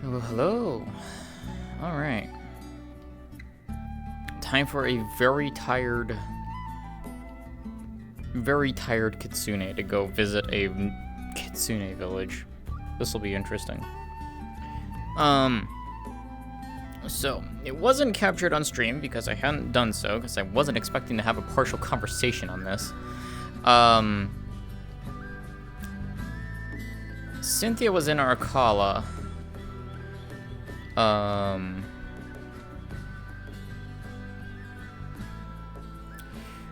Hello, hello. All right. Time for a very tired Kitsune to go visit a Kitsune village. This will be interesting. So it wasn't captured on stream because I hadn't done so because I wasn't expecting to have a partial conversation on this. Cynthia was in Arcala.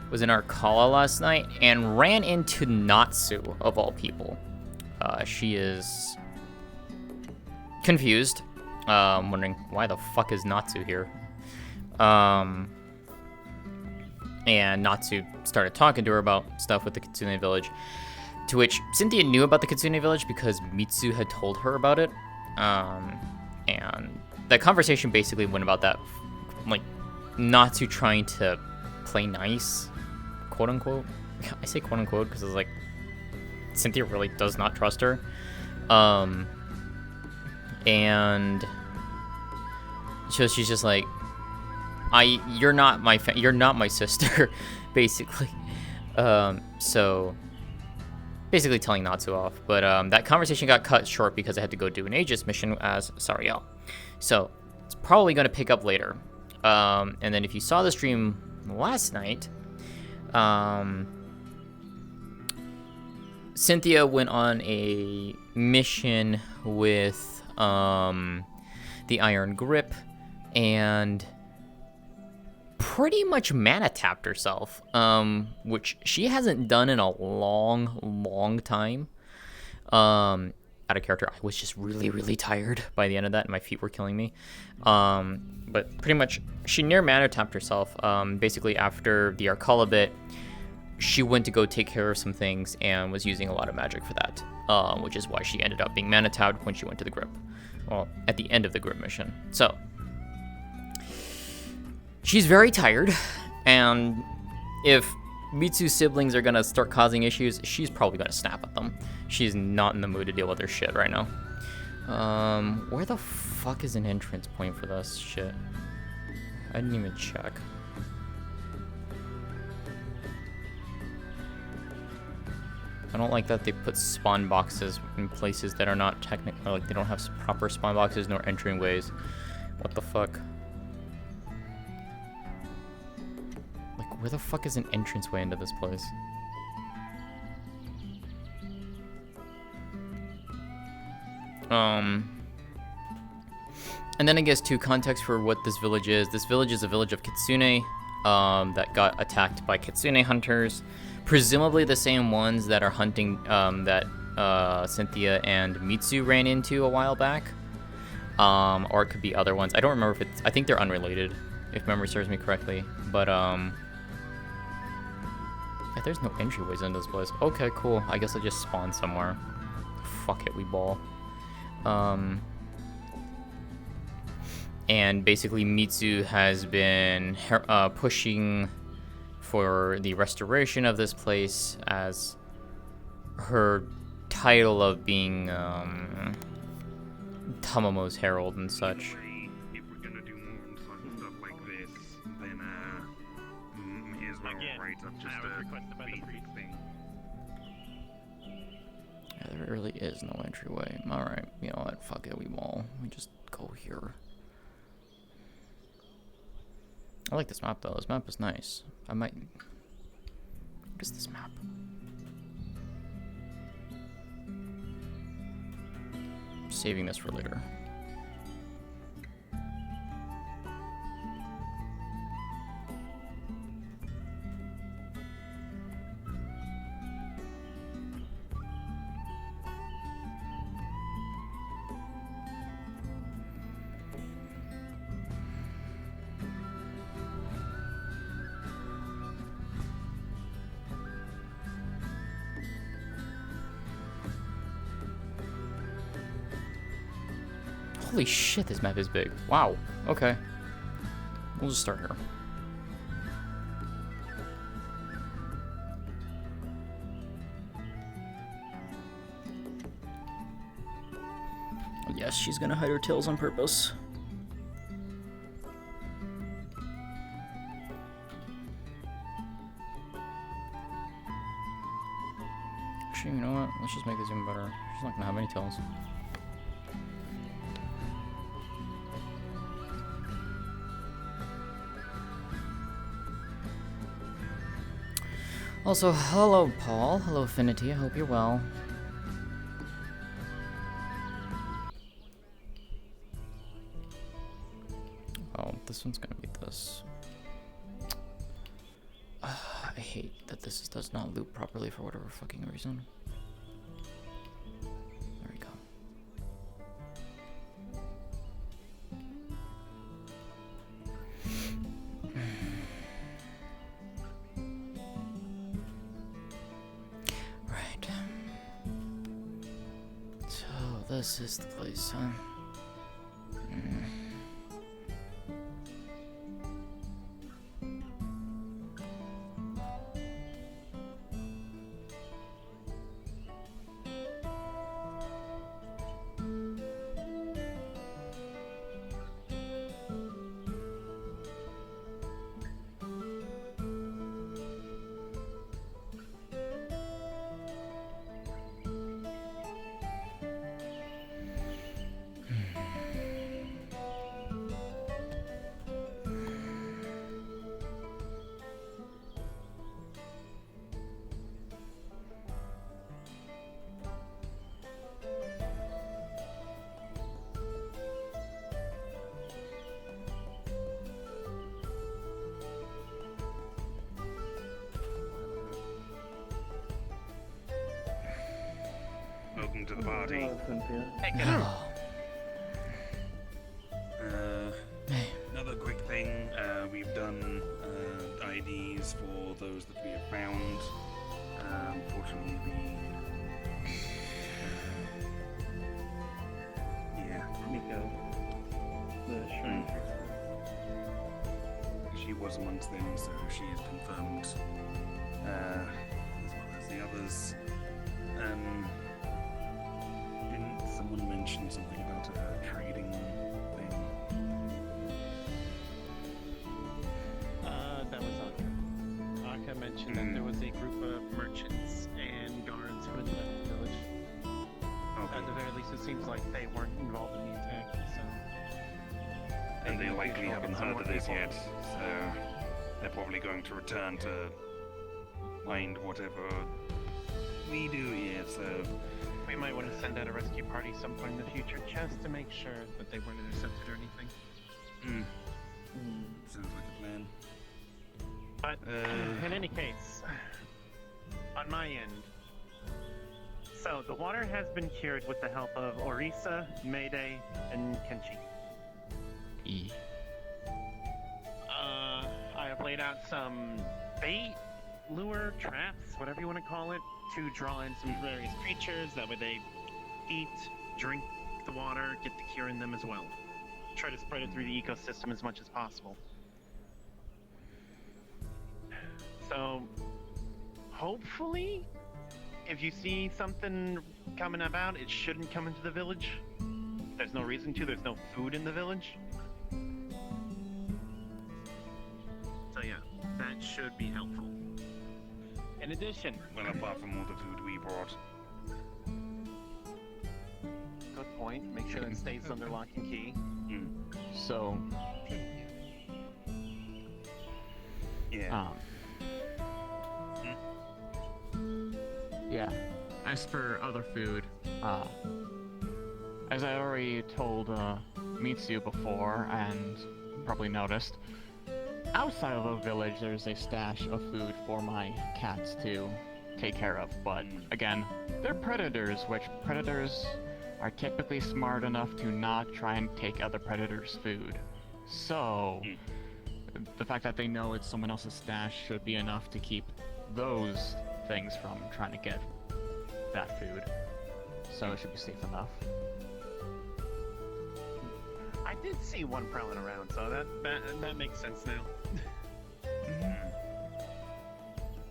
Was in Arcala last night and ran into Natsu, of all people. She is confused, wondering why the fuck is Natsu here. And Natsu started talking to her about stuff with the Kitsune village, to which Cynthia knew about the Kitsune village because Mitsu had told her about it. And that conversation basically went about that, like, Natsu trying to play nice, quote unquote. I say quote unquote because it's like Cynthia really does not trust her. And so she's just like, you're not my sister, basically. So basically telling Natsu off. But that conversation got cut short because I had to go do an Aegis mission as Sariel. So it's probably going to pick up later. And then if you saw the stream last night, Cynthia went on a mission with the Iron Grip and pretty much mana tapped herself, which she hasn't done in a long time. Out of character, I was just really tired by the end of that, and my feet were killing me. But pretty much, she near mana tapped herself. Basically, after the Arcala bit, she went to go take care of some things and was using a lot of magic for that, which is why she ended up being mana tapped when she went to the Grip. Well, at the end of the Grip mission. So she's very tired, and if Mitsu's siblings are gonna start causing issues, she's probably gonna snap at them. She's not in the mood to deal with their shit right now. Where the fuck is an entrance point for this shit? I didn't even check. I don't like that they put spawn boxes in places that are not technical, like they don't have proper spawn boxes nor entering ways. What the fuck? Like, where the fuck is an entranceway into this place? And then I guess to context for what this village is. This village is a village of Kitsune that got attacked by Kitsune hunters. Presumably the same ones that are hunting, that Cynthia and Mitsu ran into a while back. Or it could be other ones. I don't remember if it's, I think they're unrelated, if memory serves me correctly. But, yeah, there's no entryways into this place. Okay, cool. I guess I just spawned somewhere. Fuck it, we ball. And basically Mitsu has been pushing for the restoration of this place as her title of being Tamamo's herald and such. If we're gonna do more stuff like this, then here's where Again, I'll write up just I was requested by the basic priest. thing. Yeah, there really is no entryway. Alright, you know what? Fuck it, we won't. We just go here. I like this map though. This map is nice. I might... What is this map? I'm saving this for later. Holy shit, this map is big. Wow. Okay. We'll just start here. Yes, she's gonna hide her tails on purpose. Actually, you know what? Let's just make this even better. She's not gonna have any tails. Also, hello, Paul. Hello, Affinity. I hope you're well. Oh, this one's gonna be this. I hate that this does not loop properly for whatever fucking reason. There we go. Right. So this is the place, huh? Welcome to the party. Hello, Cynthia. Another quick thing, we've done IDs for those that we have found. Unfortunately, Miko. The shrine. she was amongst them, so she is confirmed, as well as the others. Didn't someone mention something about a trading thing? That was Aka. Aka mentioned that there was a group of merchants and guards who had left the village. Okay. At the very least, it seems like they weren't involved in the attack, so... And they may likely be haven't some heard more of this people. yet, so they're probably going to return to find whatever we do here, so... We might want to send out a rescue party some point in the future, just to make sure that they weren't intercepted or anything. Sounds like a plan. But, in any case, on my end, so the water has been cured with the help of Orisa, Mayday, and Kenchi. I have laid out some bait, lure, traps, whatever you want to call it, to draw in some various creatures. That way they eat, drink the water, get the cure in them as well. Try to spread it through the ecosystem as much as possible. So, hopefully, if you see something coming about, it shouldn't come into the village. There's no reason to, there's no food in the village. So yeah, that should be helpful. In addition, Well, apart from all the food we brought. good point, make sure that stays under lock and key. So, Yeah. yeah. As for other food, as I already told Mitsu before, and probably noticed, outside of the village there's a stash of food for my cats to take care of. But again, they're predators, which predators are typically smart enough to not try and take other predators' food. So, the fact that they know it's someone else's stash should be enough to keep those things from trying to get that food. So it should be safe enough. I did see one prowling around, so that makes sense now.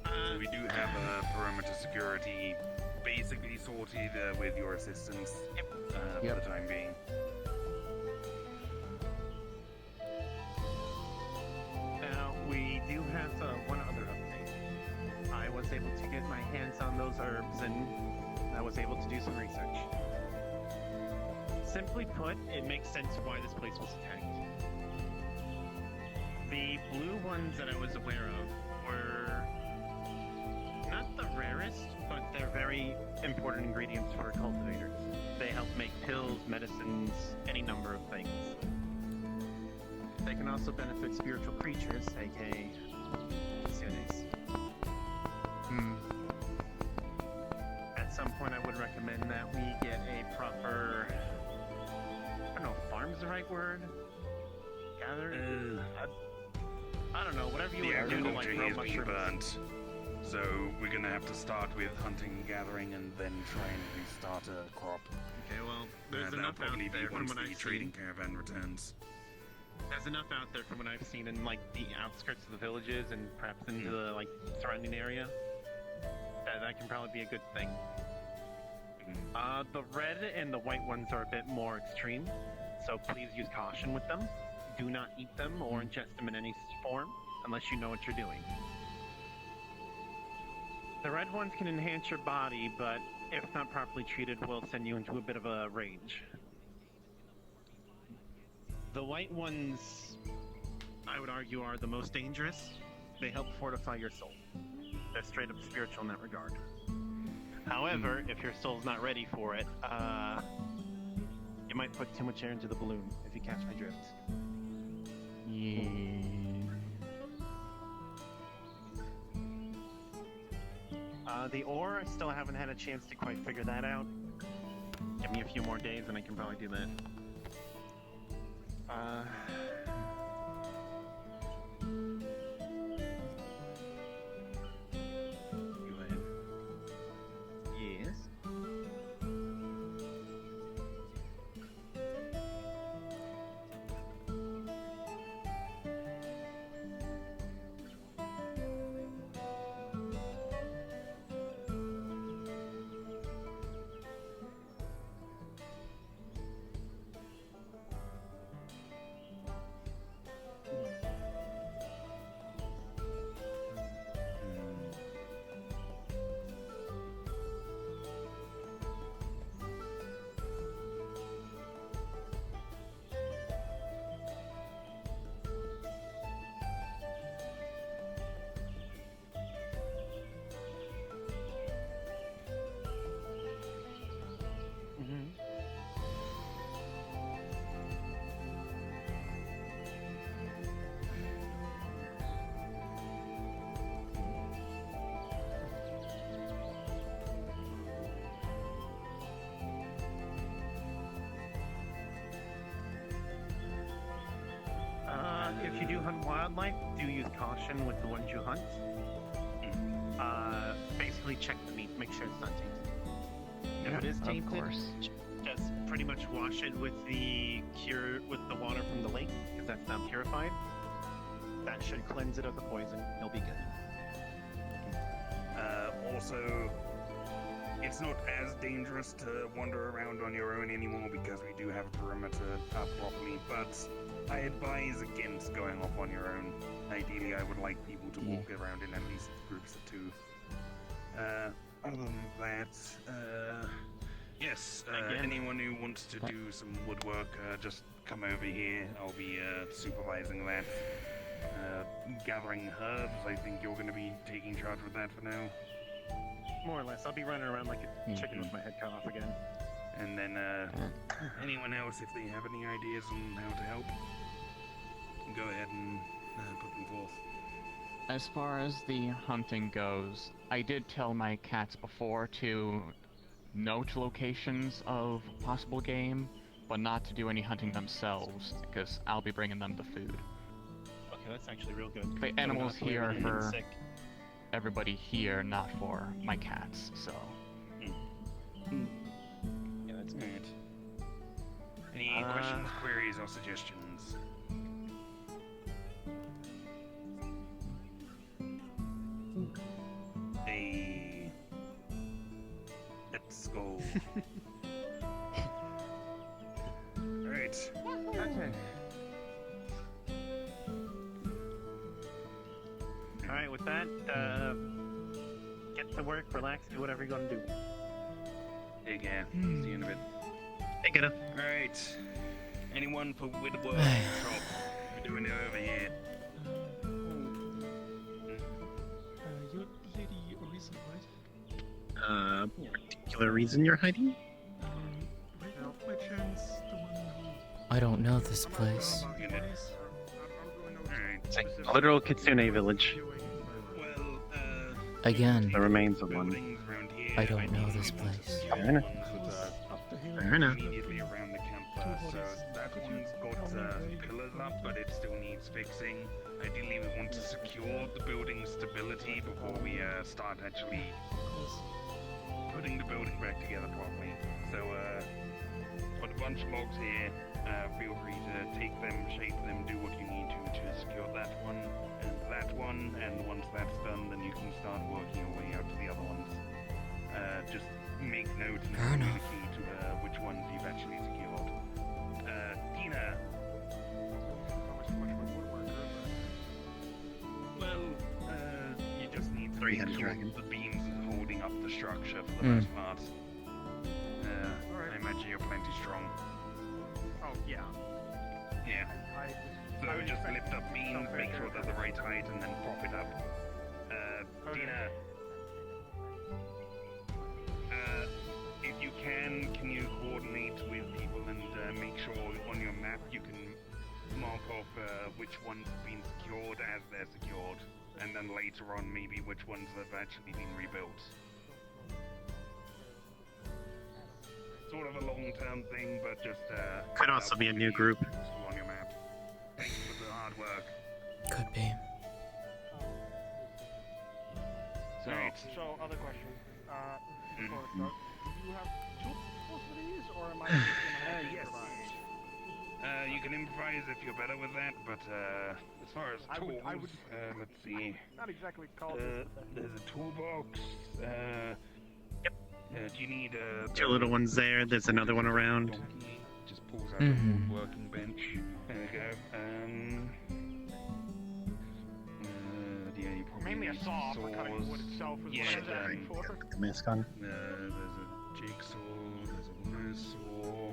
So we do have a perimeter security basically sorted with your assistance for Yep. the time being. Now, we do have one other update. I was able to get my hands on those herbs and I was able to do some research. Simply put, it makes sense why this place was attacked. The blue ones that I was aware of were not the rarest, but they're very important ingredients for cultivators. They help make pills, medicines, any number of things. They can also benefit spiritual creatures, aka Sunes. Hmm. At some point, I would recommend that we get a proper, I don't know, farm's the right word? Gather? I don't know, whatever you The would do to like agriculture grow here is being mushrooms. burnt. So we're gonna have to start with hunting and gathering and then try and restart a crop. Okay, well, there's That'll enough out probably be there from once what the I've trading seen. caravan returns. There's enough out there from what I've seen in like the outskirts of the villages and perhaps into the like surrounding area. That can probably be a good thing. The red and the white ones are a bit more extreme, so please use caution with them. Do not eat them or ingest them in any form unless you know what you're doing. The red ones can enhance your body, but if not properly treated, will send you into a bit of a rage. The white ones, I would argue, are the most dangerous. They help fortify your soul. They're straight up spiritual in that regard. However, if your soul's not ready for it, you might put too much air into the balloon, if you catch my drift. Yeah. The ore, I still haven't had a chance to quite figure that out. Give me a few more days and I can probably do that. Go ahead. Yes. If you do hunt wildlife, do use caution with the ones you hunt. Basically check the meat, make sure it's not tainted. If it is tainted, Of course. just pretty much wash it with the water from the lake, because that's now purified. That should cleanse it of the poison. You'll be good. Also, it's not as dangerous to wander around on your own anymore because we do have a perimeter up properly, but I advise against going off on your own. Ideally, I would like people to walk around in at least groups of two. Other than that, yes, Again. anyone who wants to do some woodwork, just come over here. I'll be supervising that. Gathering herbs, I think you're going to be taking charge of that for now. More or less. I'll be running around like a chicken with my head cut off again. And then, anyone else, if they have any ideas on how to help, go ahead and put them forth. As far as the hunting goes, I did tell my cats before to note locations of possible game, but not to do any hunting themselves, because I'll be bringing them the food. Okay, that's actually real good. The animals So we here don't are have to worry about for anything everybody here, not for my cats, so... sick. Yeah, that's good. Any questions, queries, or suggestions? Alright. Okay. Alright, with that, get to work, relax, do whatever you're gonna do. Take care. See you in a bit. Take it up. Alright. Anyone for with work? Top. We're doing it over here. You're Lady Orisa, right? Particular reason you're hiding? Right now, by chance, the one who... I don't know this place. Alright. A literal Kitsune village. Well, Again, The remains of one. buildings around here. I don't know this place. Fair enough. Up the hill. Fair enough. Immediately around the campfire, so that one's got pillars up, but it still needs fixing. Ideally, we want to secure the building's stability before we start actually putting the building back together properly. So, got a bunch of logs here. Feel free to take them, shape them, do what you need to secure that one, and once that's done, then you can start working your way out to the other ones. Just make note and Fair enough. communicate to which ones you've actually secured. Dina. Well, you just need to make Three-headed sure dragon. the beams are holding up the structure for the most part. I imagine you're plenty strong. Oh, yeah. Yeah. So just lift up beams, make sure they're the right height, and then prop it up. Dina. If you can you coordinate with people and make sure on your map you can mark off which ones have been secured as they're secured, and then later on maybe which ones have actually been rebuilt. Sort of a long-term thing, but just Could also be a new group. on your map. Thanks for the hard work. Could be. So, Right. So, other question. Before we Mhm. start, do you have tools for these, or am I just gonna have to Yes. improvise? You can improvise if you're better with that, but as far as I tools, would- let's see. Not exactly call this. There's a toolbox. Do you need Two little ones there. There's another one around. donkey? Just pulls out Mhm. a working bench. There we go. Yeah, you probably Mainly a need saw for cutting saws. wood itself is Yeah, what I was yeah. asking for. Put the mask on. There's a jigsaw. There's a wood saw.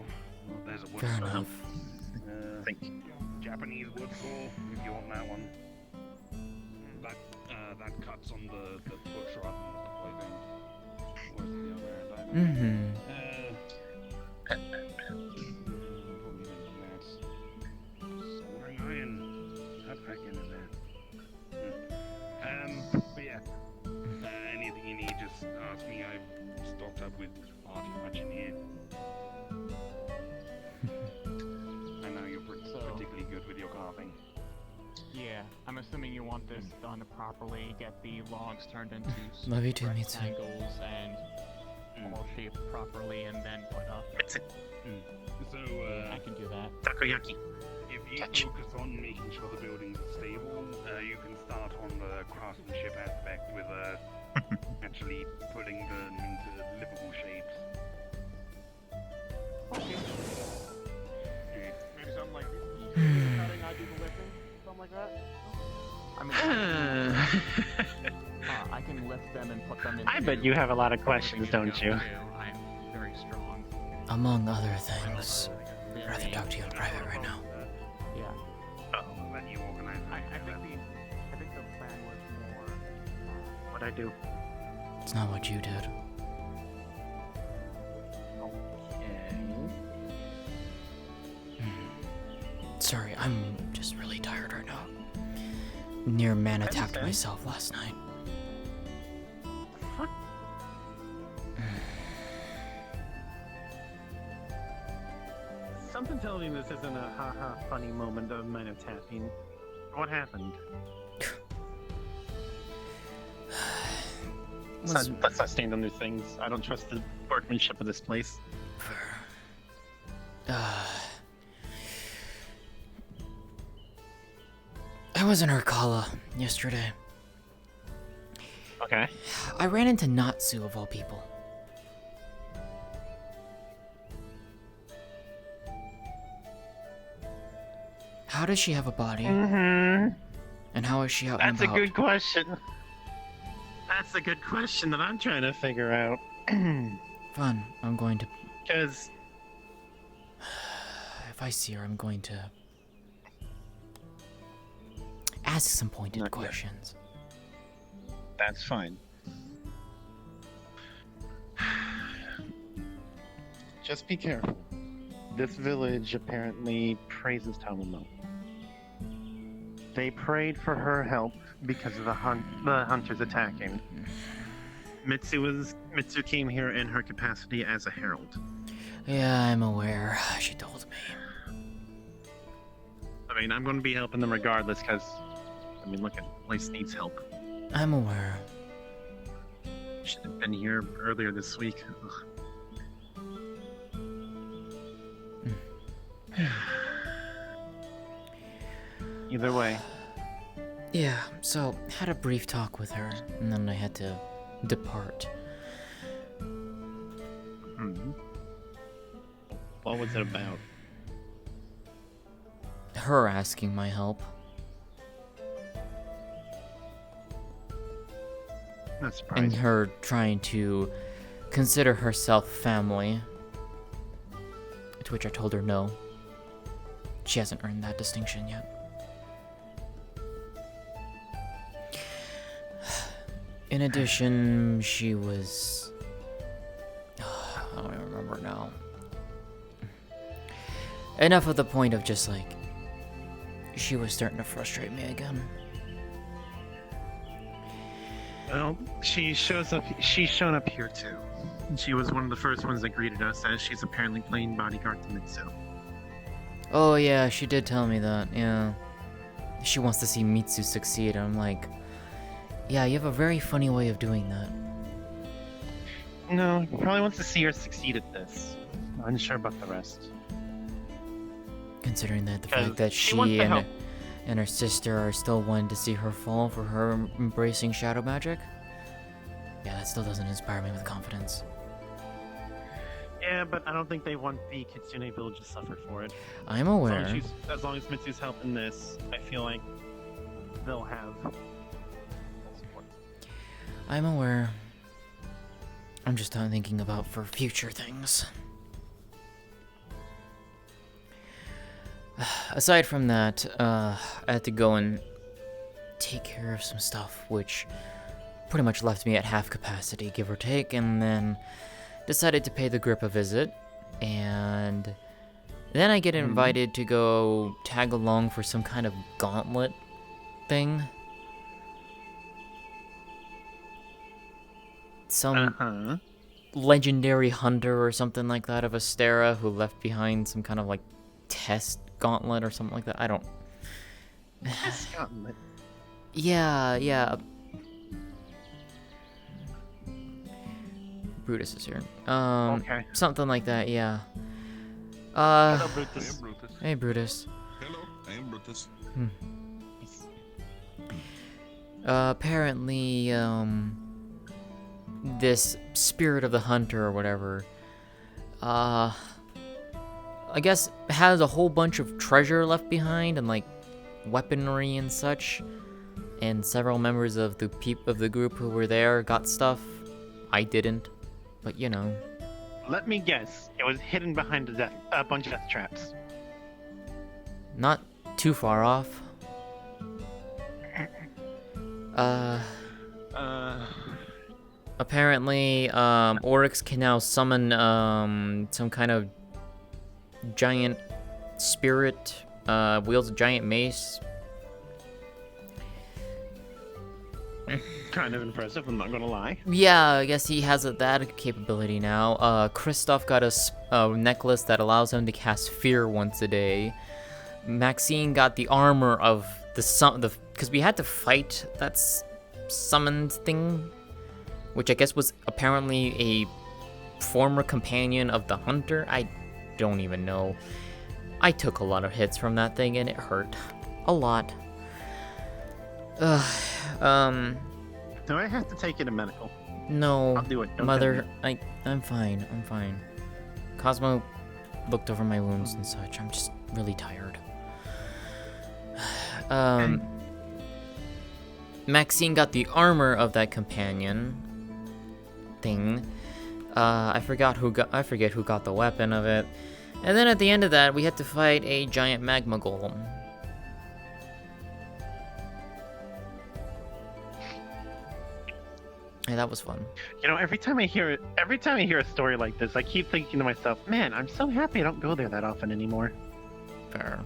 There's a wood Fair saw. enough. Thank you. Japanese wood saw, if you want that one. That cuts on the push rather than the deploy thing. Where's the other end? I don't know. Mm-hmm. Probably need that. Soldering iron. That back into there. But yeah. Anything you need, just ask me. I've stocked up with far too much in here. I know you're particularly good with your carving. yeah, I'm assuming you want this done properly, get the logs turned into Love you too, Mitsu. rectangles and all shaped properly, and then put up. So, I can do that. Takoyaki. if you Touch. focus on making sure the buildings are stable, you can start on the craftsmanship aspect with actually putting them into livable shapes. Yeah. Maybe something like you do the cutting, I do the lifting, something like that. I mean, I can lift them and put them in. I bet you have a lot of questions, don't you? I'm very strong. Among other things. I'd rather Very, talk to you in private right now. yeah. I'll let you organize it. I think the plan was more. What'd I do? It's not what you did. Sorry, I'm just really tired right now. Near man attacked understand. myself last night. Something tells me this isn't a haha funny moment of mine of tapping. What happened? Let's not stand on these things. I don't trust the workmanship of this place. I was in Urkala yesterday. Okay. I ran into Natsu of all people. How does she have a body? Mm-hmm. And how is she out That's and a about? good question. That's a good question that I'm trying to figure out. Fun. I'm going to... Because If I see her, I'm going to... ask some pointed Not yet. questions. that's fine. Just be careful. This village apparently praises Tomomo. They prayed for her help because of the hunters attacking. Mitsu came here in her capacity as a herald. Yeah, I'm aware. She told me. I mean, I'm going to be helping them regardless because, I mean, look at the place needs help. I'm aware. Should have been here earlier this week. Ugh. Either way, Yeah, so had a brief talk with her, and then I had to depart. what was it about? Her asking my help. Not And surprising. her trying to consider herself family. To which I told her no. She hasn't earned that distinction yet. In addition, she was... I don't even remember now. Enough of the point of just like... She was starting to frustrate me again. Well, she's shown up here too. She was one of the first ones that greeted us, as she's apparently playing bodyguard to Mitsu. Oh yeah, she did tell me that, yeah. She wants to see Mitsu succeed, and I'm like... Yeah, you have a very funny way of doing that. No, he probably wants to see her succeed at this. Unsure about the rest. Considering that the 'Cause fact that she wants she to help. and her sister are still wanting to see her fall for her embracing shadow magic. Yeah, that still doesn't inspire me with confidence. Yeah, but I don't think they want the Kitsune village to suffer for it. I'm As long aware. as long as Mitsu's helping this, I feel like they'll have full support. I'm aware. I'm just not thinking about for future things. Aside from that, I had to go and take care of some stuff, which pretty much left me at half capacity, give or take, and then decided to pay the grip a visit, and then I get invited to go tag along for some kind of gauntlet thing. Some legendary hunter or something like that of Astera who left behind some kind of like test gauntlet or something like that. I don't... Gauntlet. Yeah. Brutus is here. Okay. Something like that, yeah. Hello, I Brutus. am Brutus. Hey, Brutus. Hello, I am Brutus. Apparently, this spirit of the hunter or whatever, I guess has a whole bunch of treasure left behind and like weaponry and such. And several members of the group who were there got stuff. I didn't, but you know. Let me guess. It was hidden behind a bunch of death traps. Not too far off. Apparently, Oryx can now summon some kind of giant spirit, wields a giant mace. Kind of impressive, I'm not gonna lie. Yeah, I guess he has that capability now. Kristoff got a necklace that allows him to cast Fear once a day. Maxine got the armor of because we had to fight that summoned thing, which I guess was apparently a former companion of the hunter. I don't even know. I took a lot of hits from that thing and it hurt a lot. Do I have to take you to medical? No, I'll do it. Don't Mother, tempt I'm fine. Cosmo looked over my wounds and such. I'm just really tired. Maxine got the armor of that companion thing. I forget who got the weapon of it. And then at the end of that, we had to fight a giant magma golem. Yeah, that was fun. You know, every time I hear a story like this, I keep thinking to myself, man, I'm so happy I don't go there that often anymore. Fair.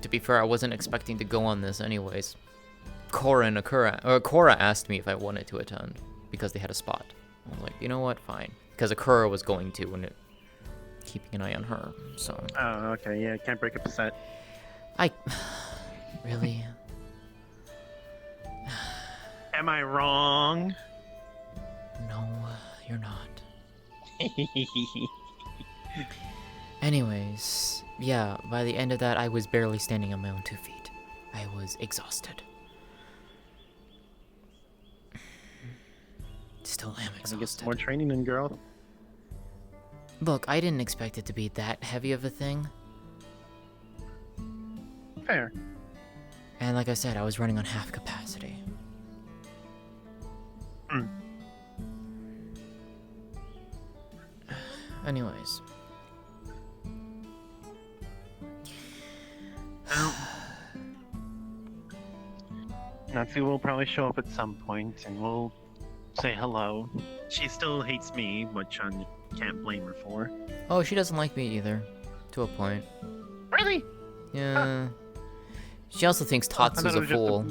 To be fair, I wasn't expecting to go on this anyways. Cora asked me if I wanted to attend because they had a spot. I was like, you know what, fine. Because Akura was going to, and keeping an eye on her. So. Oh, okay, yeah, can't break up a set. Really? Am I wrong? No, you're not. Anyways, yeah, by the end of that, I was barely standing on my own 2 feet. I was exhausted. Still am Get exhausted. more training in, girl. Look, I didn't expect it to be that heavy of a thing. Fair. And like I said, I was running on half capacity. Anyways. Natsu will probably show up at some point, and we'll say hello. She still hates me, which I can't blame her for. Oh, she doesn't like me either. To a point. Really? Yeah. She also thinks Tatsu's a fool.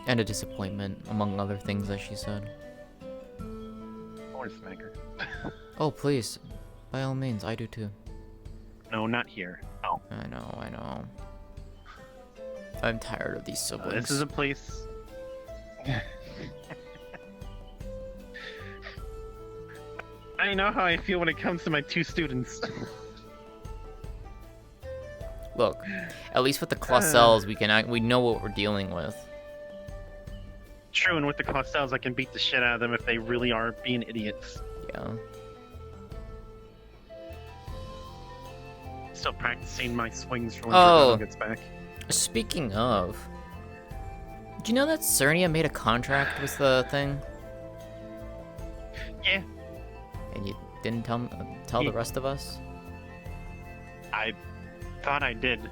And a disappointment, among other things that she said. Or smacker. Oh, please. By all means, I do too. No, not here. Oh. I know. I'm tired of these siblings. This is a place... I know how I feel when it comes to my 2 students. Look, at least with the Clausels, we know what we're dealing with. True, and with the Clausels, I can beat the shit out of them if they really are being idiots. Yeah. Still practicing my swings for when Oh. Giordano gets back. Speaking of, did you know that Cernia made a contract with the thing? Yeah. And you didn't tell the rest of us? I thought I did.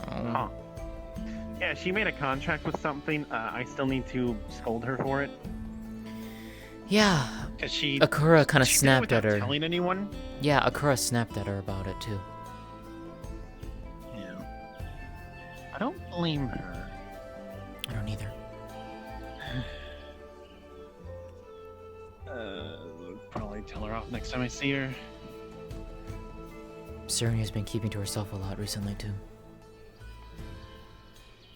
No. Huh. Yeah, she made a contract with something. I still need to scold her for it. Yeah. Cause she Akura kind of she did it snapped without at her. telling anyone. Yeah, Akura snapped at her about it too. Yeah. I don't blame her. I don't either. Probably tell her off next time I see her. Cernia's been keeping to herself a lot recently too.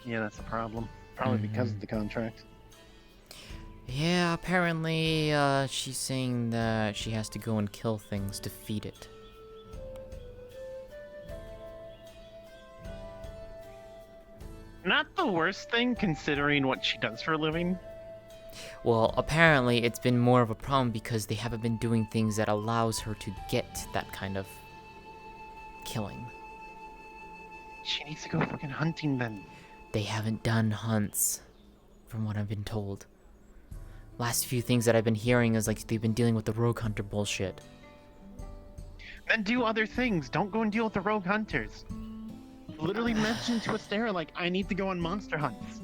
Yeah, that's the problem. Probably because of the contract. Yeah, apparently, she's saying that she has to go and kill things to feed it. Not the worst thing, considering what she does for a living. Well, apparently it's been more of a problem because they haven't been doing things that allows her to get that kind of killing. She needs to go fucking hunting then. They haven't done hunts, from what I've been told. Last few things that I've been hearing is like they've been dealing with the rogue hunter bullshit. Then do other things. Don't go and deal with the rogue hunters. Literally mention to Astera, like, I need to go on monster hunts.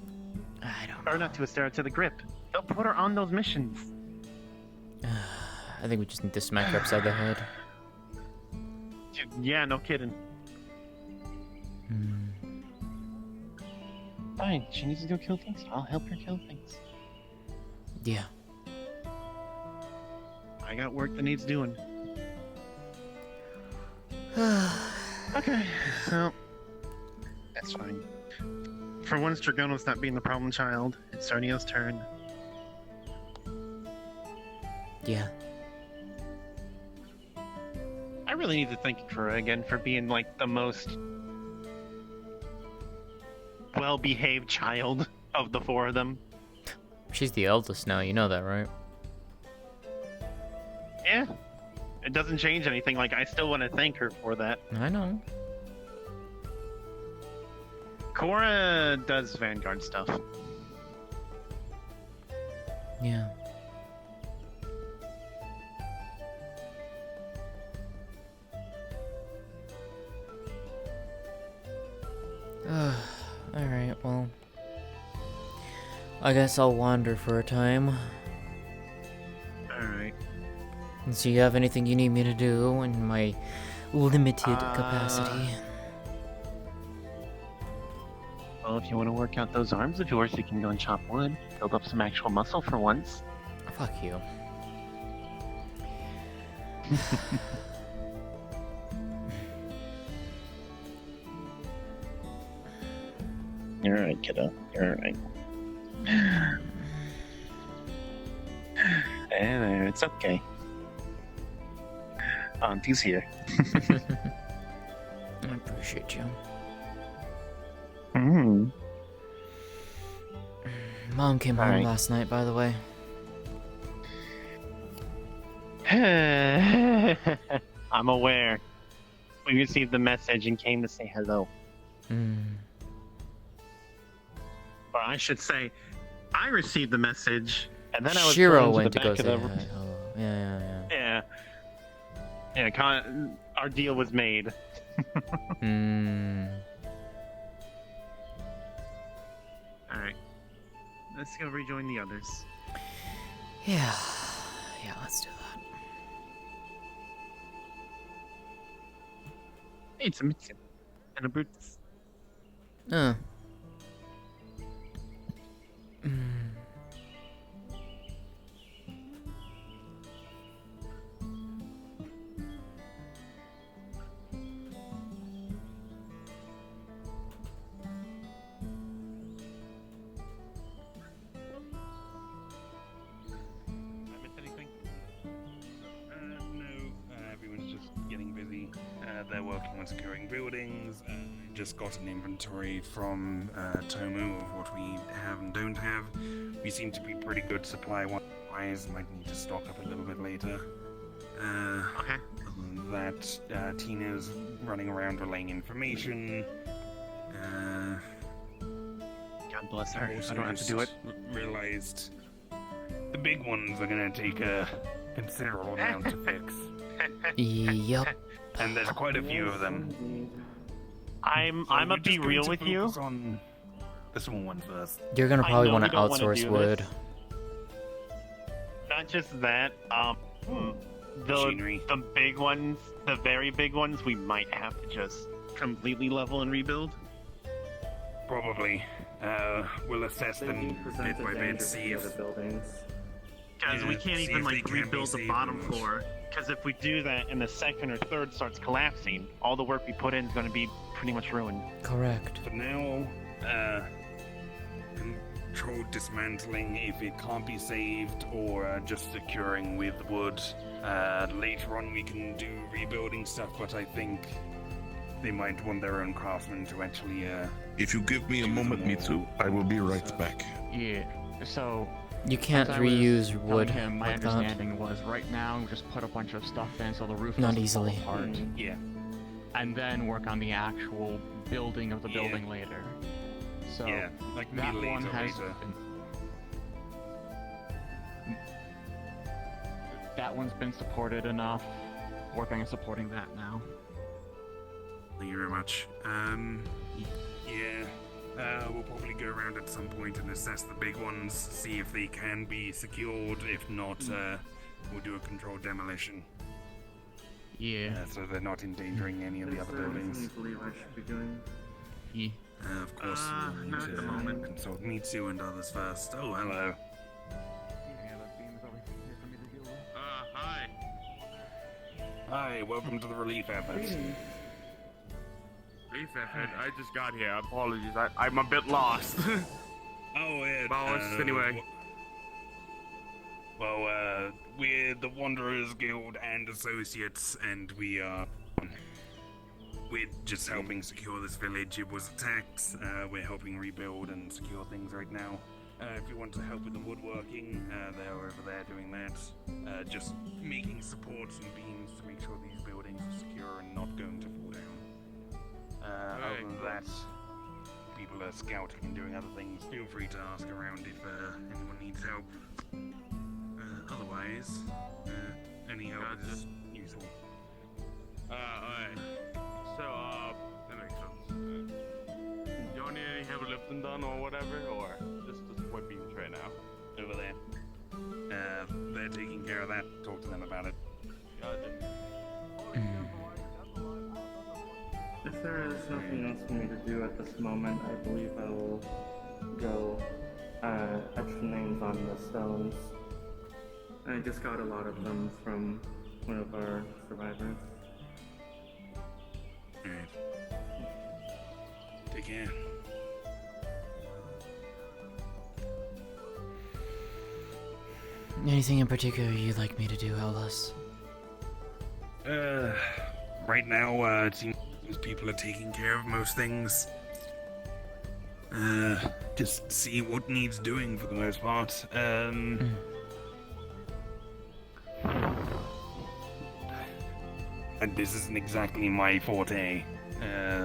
I don't know. Or not to Astera, to the Grip. They'll put her on those missions. I think we just need to smack her upside the head. Dude, yeah, no kidding. Fine, she needs to go kill things. I'll help her kill things. Yeah. I got work that needs doing. Okay, well, that's fine. For once, Dragono's not being the problem child. It's Sarnio's turn. Yeah. I really need to thank Kura again for being, like, the most well-behaved child of the 4 of them. She's the eldest now, you know that, right? Yeah. It doesn't change anything. Like, I still want to thank her for that. I know. Cora does Vanguard stuff. Yeah. Alright, well. I guess I'll wander for a time. Alright. And so you have anything you need me to do in my limited capacity? Well, if you want to work out those arms of yours, you can go and chop wood. Build up some actual muscle for once. Fuck you. You're alright, kiddo. You're alright. It's okay. Auntie's here. I appreciate you. Mm. Mom came home Alright. last night, by the way. I'm aware. We received the message and came to say hello. Or I should say, I received the message, and then I was Shiro thrown went to to the go back say of hi. the... Hello. Yeah. Yeah. Yeah, our deal was made. Alright. Let's go rejoin the others. Yeah. Yeah, let's do that. It's a Mitsu. And a Brutus. I missed anything? No, everyone's just getting busy. They're working on securing buildings. Just got an inventory from Tomu of what we have and don't have. We seem to be pretty good supply-wise. Might need to stock up a little bit later. Okay. Other than that, Tina's running around relaying information. God bless her. Also I don't have to do it. Realized the big ones are gonna take a considerable amount to fix, Yup. and there's quite a few of them. I'm So gonna we're be just going real to with you. focus on the small one first. You're gonna I probably know want we to don't wanna outsource do wood. this. Not just that, Machinery. the big ones, the very big ones, we might have to just completely level and rebuild. Probably. We'll assess them bit by bit, see if Because we Yeah, can't see even if they like can be rebuild the saved bottom or not. floor. Because if we do that and the second or third starts collapsing, all the work we put in is going to be pretty much ruined. Correct. for now, controlled dismantling if it can't be saved, or just securing with wood. Later on we can do rebuilding stuff, but I think they might want their own craftsmen to actually, If you give me a moment, Mitsu, I will be right back. Yeah. So You can't as I was reuse telling wood him, my like that. understanding was right now just put a bunch of stuff in so the roof Not doesn't easily. fall apart, yeah. and then work on the actual building of the Yeah. building later. So Yeah, like that me one later, has later. that one's been supported enough. Working on supporting that now. Thank you very much. Yeah, we'll probably go around at some point and assess the big ones, see if they can be secured. If not, we'll do a controlled demolition, Yeah. so they're not endangering any of the other buildings. Yeah. Of course, we'll need not at the to moment. consult Mitsu and others first. Oh, hello. Hi. Hi, welcome to the relief effort. Relief effort. I just got here. Apologies. I'm a bit lost. Oh, yeah. Well, it's anyway. Well, we're the Wanderers Guild and Associates, and we're just helping secure this village. It was attacked. We're helping rebuild and secure things right now. If you want to help with the woodworking, they're over there doing that. Just making supports and beams to make sure these buildings are secure and not going to fall down. Other than that, people are scouting and doing other things. Feel free to ask around if anyone needs help. Otherwise, any help is useful. Alright. So, that makes sense. You don't need any heavy lifting done or whatever, or just the support beams right now? Over there. They're taking care of that. Talk to them about it. Gotcha. If there is nothing else for me to do at this moment, I believe I will go etch the names on the stones. I just got a lot of them from one of our survivors. Alright. Take care. Anything in particular you'd like me to do, Ellis? Right now, it seems people are taking care of most things. Just see what needs doing for the most part. And this isn't exactly my forte.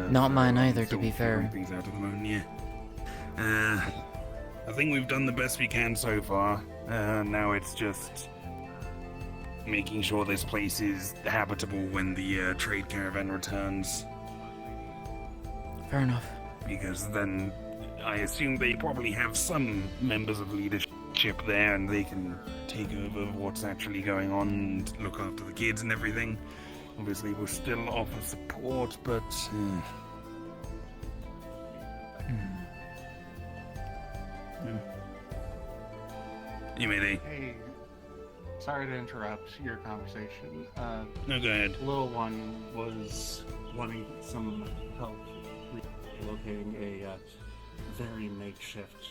Not mine either, to still be fair. figuring things out at the moment, yeah. I think we've done the best we can so far. Now it's just making sure this place is habitable when the trade caravan returns. Fair enough. Because then I assume they probably have some members of leadership there and they can take over what's actually going on and look after the kids and everything. Obviously, we'll still offer support, but... You may be. Hey, sorry to interrupt your conversation. No, go ahead. Little one was wanting some help locating a very makeshift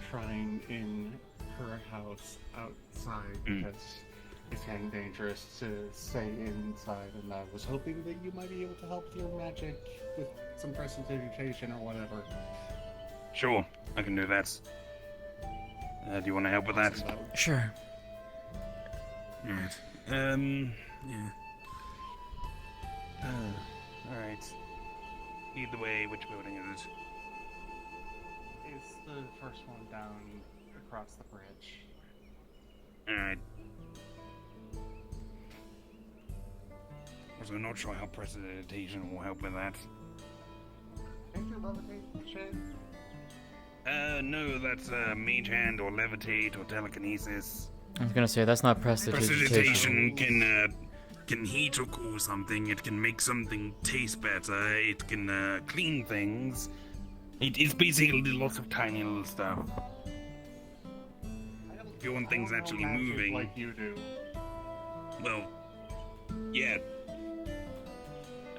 shrine in her house outside because it's getting dangerous to stay inside, and I was hoping that you might be able to help with your magic with some prestidigitation or whatever. Sure, I can do that. Do you want to help with that? Sure. Alright. Yeah. Alright. Lead the way, which building is it? It's the first one down across the bridge. Alright. Also, not sure how prestidigitation will help with that. Can't you levitate shit? No, that's mage hand or levitate or telekinesis. I was gonna say, that's not prestidigitation. Prestidigitation can heat or cool something. It can make something taste better. It can clean things. It's basically lots of tiny little stuff. If you want things actually moving, like you do. well, yeah.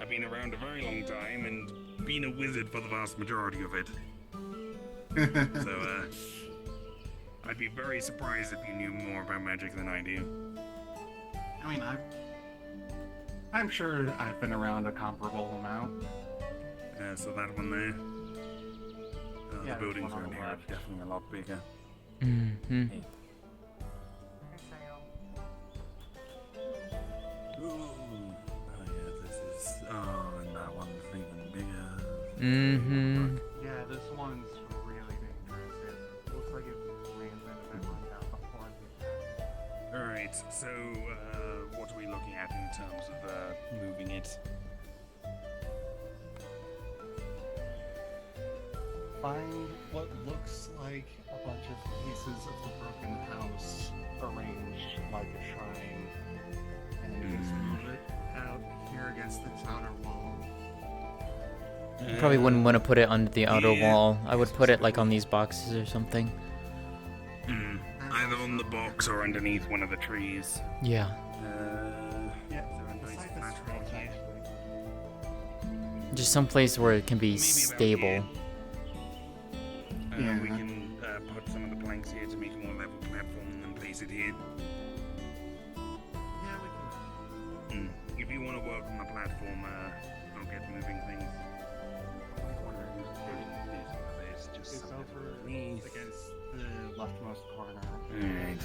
I've been around a very long time and been a wizard for the vast majority of it. So, I'd be very surprised if you knew more about magic than I do. I mean, I'm sure I've been around a comparable amount. So that one there. Yeah, the buildings one on around the here are left. definitely a lot bigger. Mm-hmm. Hey. Ooh. Oh yeah, this is... Oh, and that one's even bigger. Mm-hmm. Yeah, this one's really dangerous. It looks like it ran that one down before the attack. Alright, so, what are we looking at in terms of, moving it? Find what looks like a bunch of pieces of the broken house arranged like a shrine, and just move it out here against this outer wall. You probably wouldn't want to put it on the outer Yeah. wall. I would put it like on these boxes or something. Either on the box or underneath one of the trees. Yeah. Yeah, is there a nice beside the flat scrolls, rock here? actually. Just someplace where it can be Maybe about stable. here. Yeah. We can put some of the planks here to make a more level platform and place it here. Yeah, we can. If you want to work on the platform, I'll get moving things. I'm wondering who's doing this. just It's something over underneath. against the leftmost corner. Alright.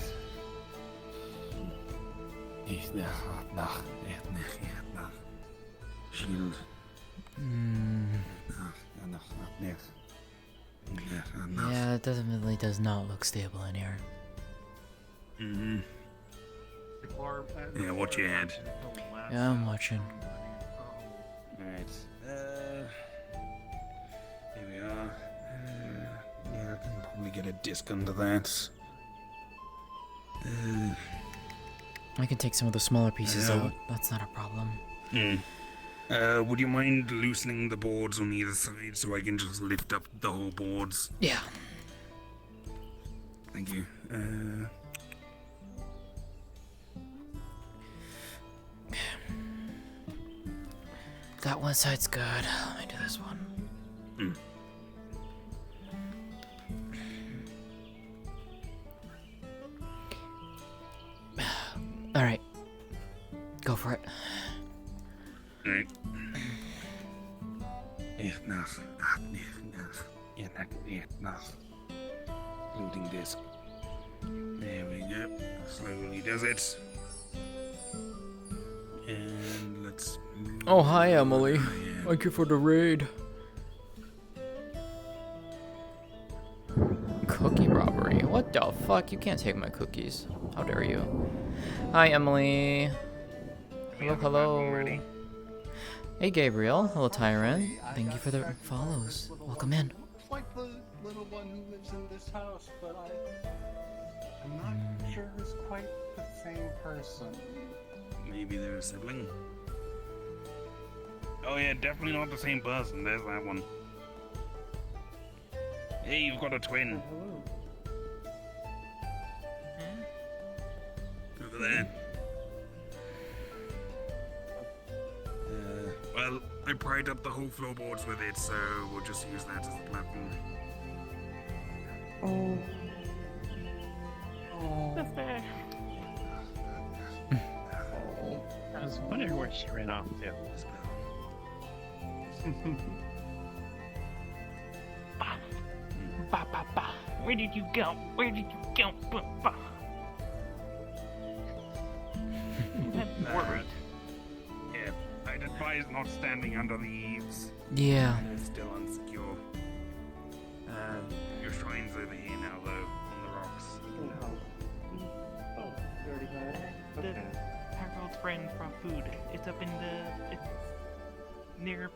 Shield. Yeah, it definitely does not look stable in here. Mm-hmm. Before, Yeah, watch your head. Yeah, I'm watching. Alright. Here we are. Yeah, I can probably get a disc under that. I can take some of the smaller pieces Yeah. out. That's not a problem. Would you mind loosening the boards on either side so I can just lift up the whole boards? Yeah. Thank you. That one side's good. Let me do this one. Alright. Go for it. Alright. Loading disc. There we go. Slowly does it. And let's move. Oh, hi, Emily. on. Yeah. Thank you for the raid. Cookie robbery? What the fuck? You can't take my cookies. How dare you? Hi, Emily. Hello, hello. Hey, Gabriel. Hello, Tyron. Thank you for the follows. Welcome in. Looks like the little one who lives in this house, but I'm not sure it's quite the same person. Maybe they're a sibling. Oh yeah, definitely not the same person. There's that one. Hey, you've got a twin. Over there. Well, I pried up the whole floorboards with it, so we'll just use that as a platform. I was wondering where she ran off to. Ba, ba, ba. Where did you go? Where did you go? Ba, ba. I'm worried. Yeah, I'd advise not standing under the eaves. Yeah. It's still unsecure. Your shrine's over here now, though, on the rocks. Oh, you already had it? Okay. Harold's friend from food. It's up in the. It's near.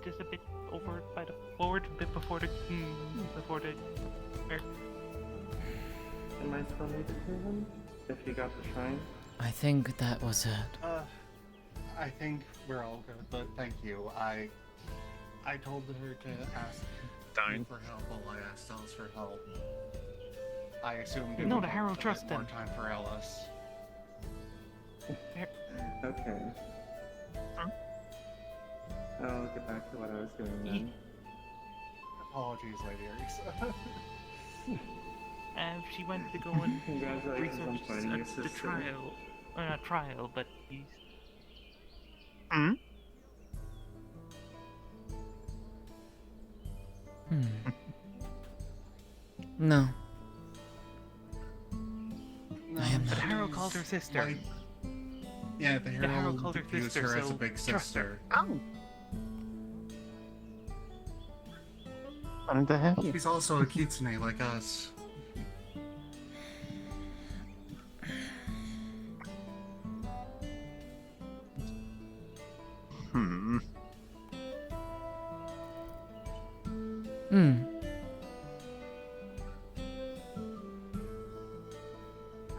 Just a bit over by the forward, a bit before the. Before the. Where? Am I still needed to him? If you got the shrine? I think that was it. I think we're all good, but thank you. I told her to ask you for help while I asked Ellis for help. I assumed it No, would the take Harrow a bit trust more them. time for Ellis. Okay. I'll get back to what I was doing then. Apologies, ladies. She went to go and Congratulations on finding your research the sister. trial. Not trial, but he's. No. No, I am But not. Harrow called her sister. Like, yeah, the Harrow Herald called her views sister, her as so a big trust her. sister. Oh. What the heck? She's also a kitsune like us.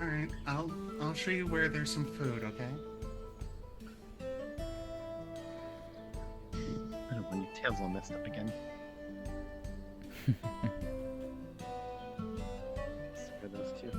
Alright, I'll show you where there's some food, okay? I don't want your tails all messed up again. For those two.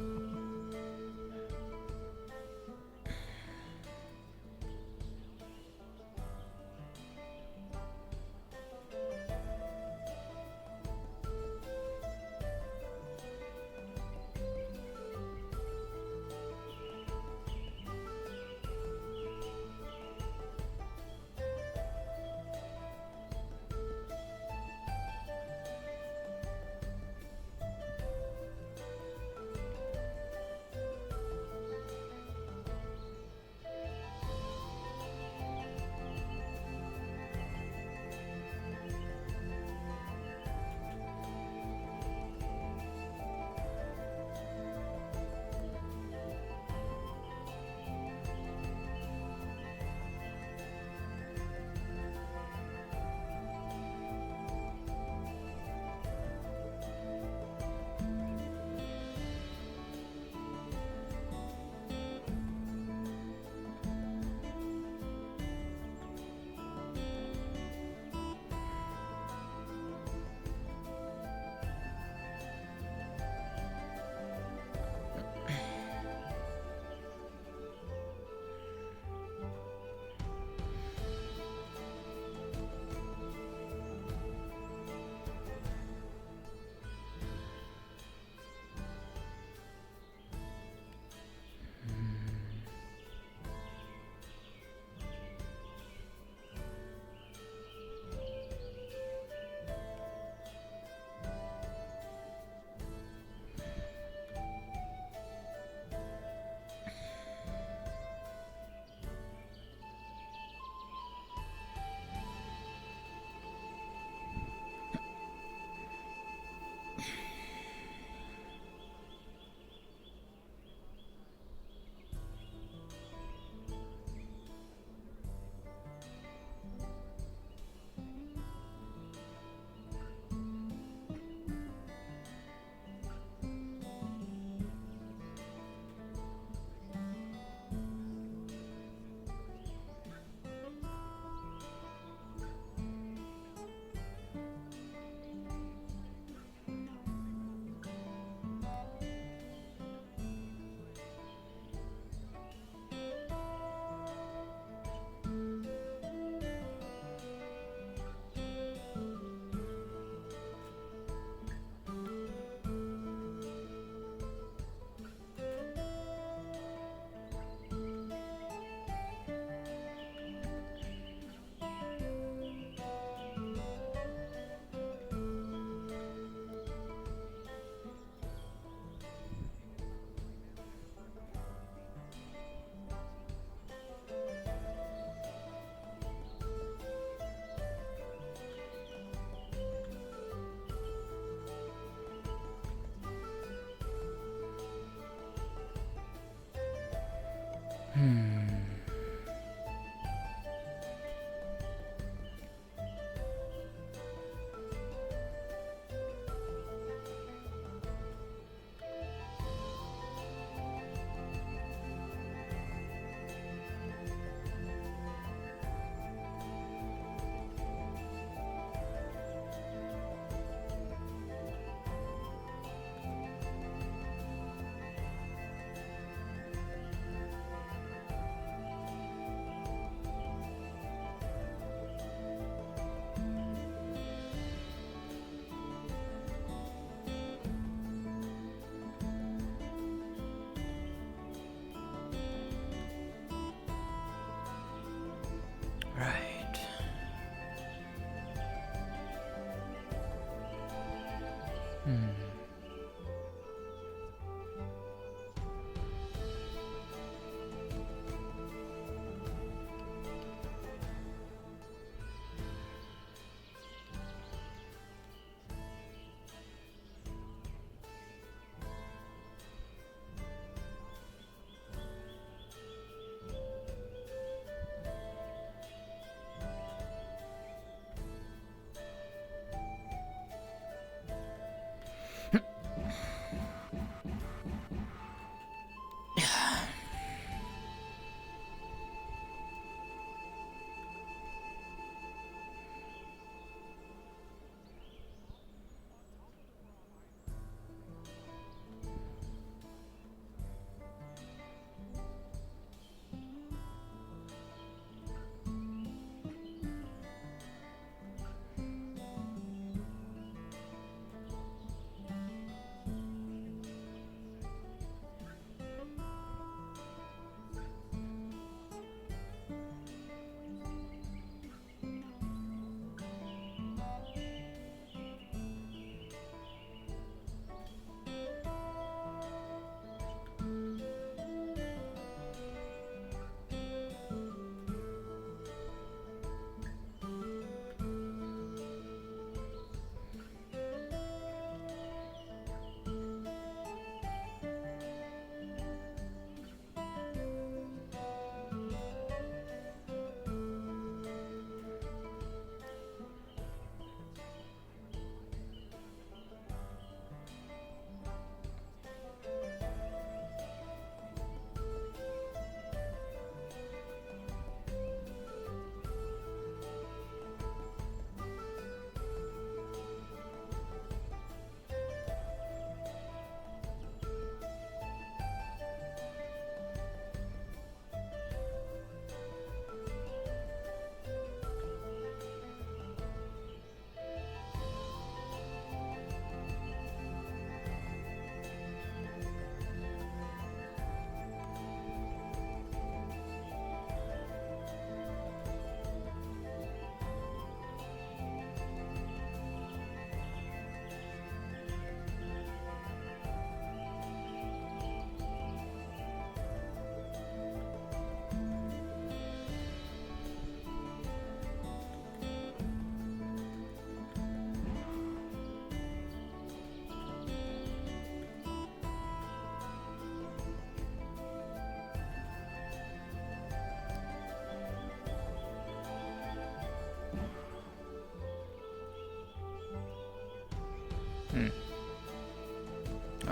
I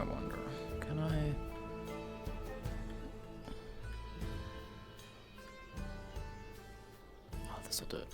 wonder, can I... Oh, this'll do it.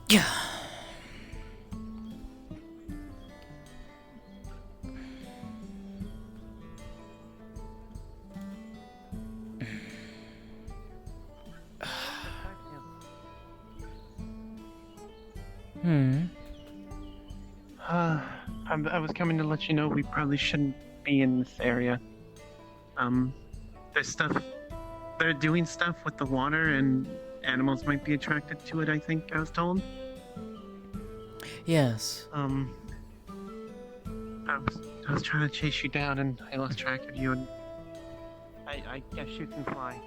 Yeah. I was coming to let you know we probably shouldn't be in this area. There's stuff. They're doing stuff with the water, and animals might be attracted to it. I think I was told. Yes. I was trying to chase you down, and I lost track of you, and I guess you can fly.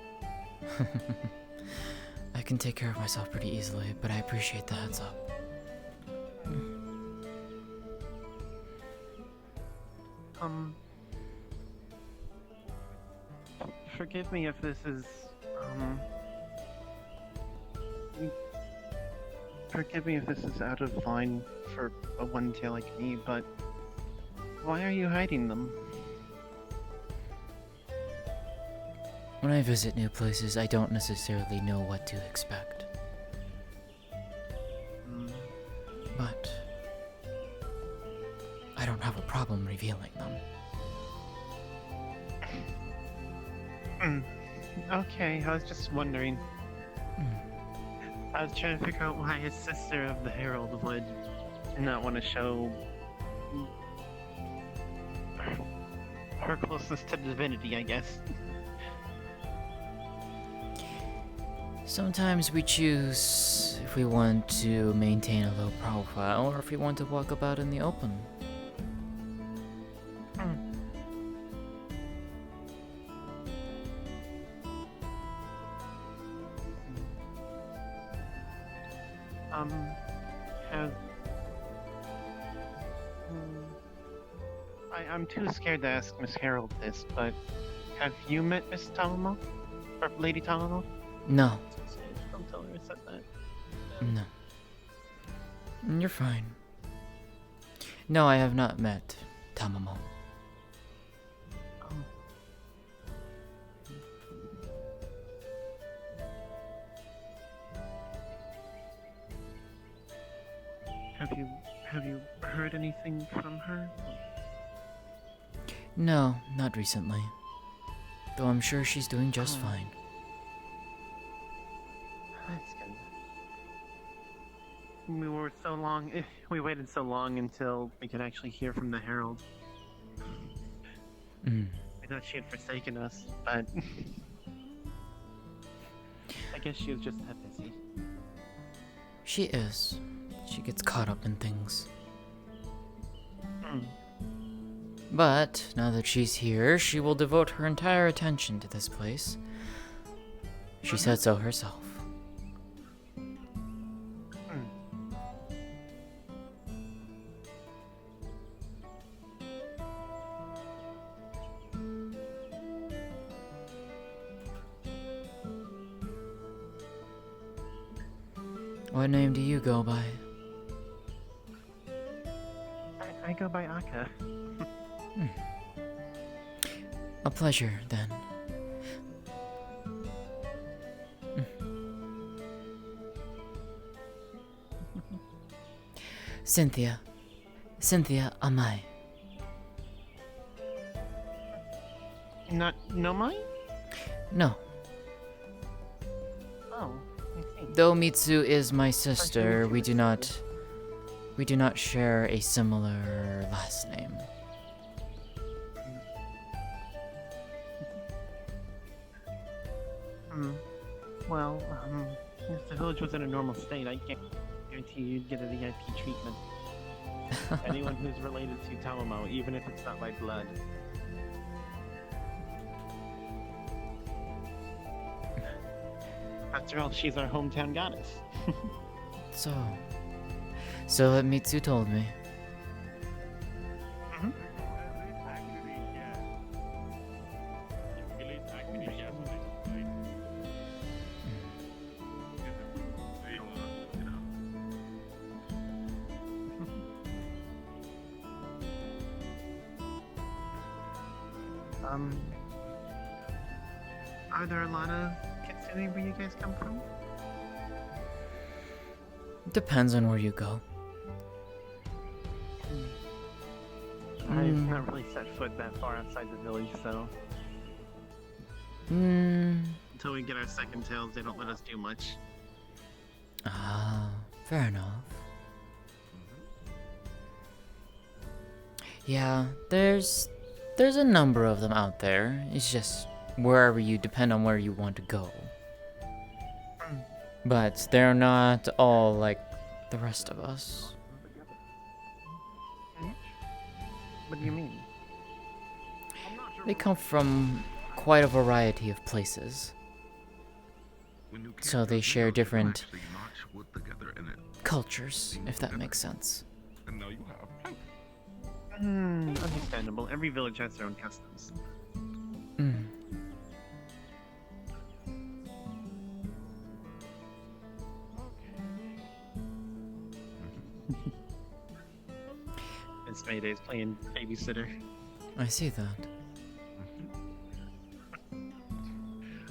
I can take care of myself pretty easily, but I appreciate the heads up. Forgive me if this is, forgive me if this is out of line for a one-tail like me, but why are you hiding them? When I visit new places, I don't necessarily know what to expect. But I don't have a problem revealing them. Okay, I was just wondering. I was trying to figure out why his sister of the Herald would not want to show her closeness to divinity, I guess. Sometimes we choose if we want to maintain a low profile or if we want to walk about in the open. I'm too scared to ask Miss Harold this, but have you met Miss Talamo? Or Lady Talamo? No. Don't tell her I said that. No. You're fine. No, I have not met Tamamo. Have you heard anything from her? No, not recently. Though I'm sure she's doing just fine. That's good. We waited so long until we could actually hear from the Herald. We thought she had forsaken us, but I guess she was just that busy. She is. She gets caught up in things. But now that she's here, she will devote her entire attention to this place. She said so herself. What name do you go by? I go by Akka. A pleasure, then. Cynthia. Cynthia Amai. Not Nomai? No. Oh, I see. Though Mitsu is my sister, we do not share a similar last name. Well, If the village was in a normal state, I can't guarantee you'd get a VIP treatment. Anyone who's related to Tamamo, even if it's not by blood. After all, she's our hometown goddess. So what Mitsu told me. Are there a lot of Kitsune where you guys come from? Depends on where you go. I've not really set foot that far outside the village, so... Until we get our second tails, they don't let us do much. Ah, fair enough. Yeah, there's a number of them out there. It's just wherever you depend on where you want to go. But they're not all like the rest of us. What do you mean? They come from quite a variety of places. So they share different cultures, if that makes sense. And now you have. Understandable. Every village has their own customs. It's Mayday's playing babysitter. I see that.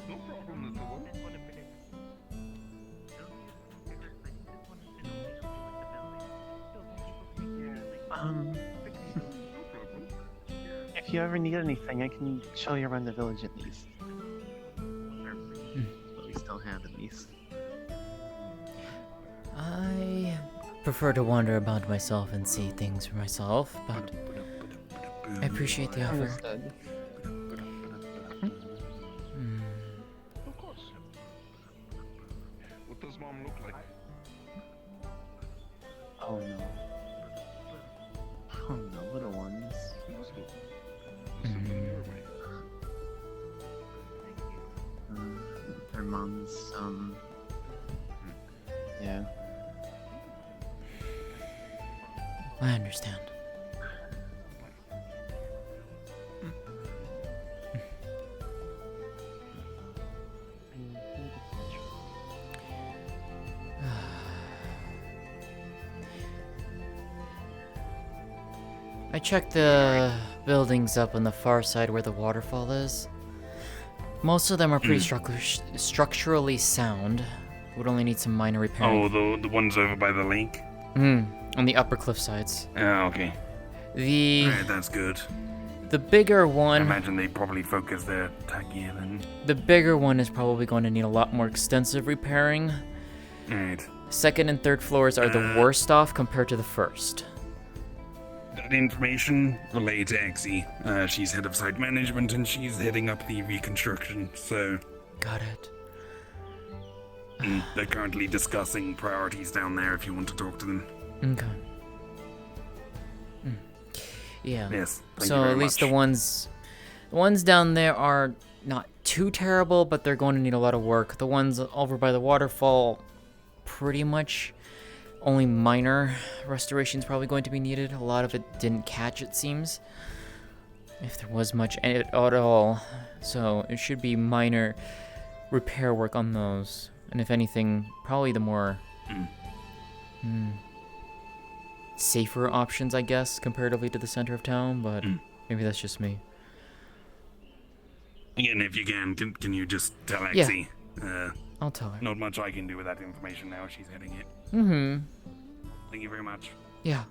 No problem at all. If you ever need anything, I can show you around the village at least. What we still have at least. I prefer to wander about myself and see things for myself, but I appreciate the offer. Understood. Of course. What does mom look like? Oh no. Oh no, little ones. Their mom's, yeah. I understand. I checked the buildings up on the far side where the waterfall is. Most of them are pretty structurally sound. Would only need some minor repairing. Oh, the ones over by the lake? On the upper cliff sides. Oh, okay. Alright, that's good. The bigger one... I imagine they probably focus their attack here then. The bigger one is probably going to need a lot more extensive repairing. Alright. Second and third floors are the worst off compared to the first. That information relayed to Exie. She's head of site management and she's heading up the reconstruction, so... Got it. They're currently discussing priorities down there if you want to talk to them. Okay. Yeah. Yes, thank you so very at least much. the ones down there are not too terrible, but they're going to need a lot of work. The ones over by the waterfall, pretty much only minor restorations probably going to be needed. A lot of it didn't catch, it seems, if there was much at all. So it should be minor repair work on those. And if anything, probably the more safer options, I guess, comparatively to the center of town, but maybe that's just me. Again, if you can you just tell Exie? I'll tell her. Not much I can do with that information now. She's heading it. Thank you very much. Yeah.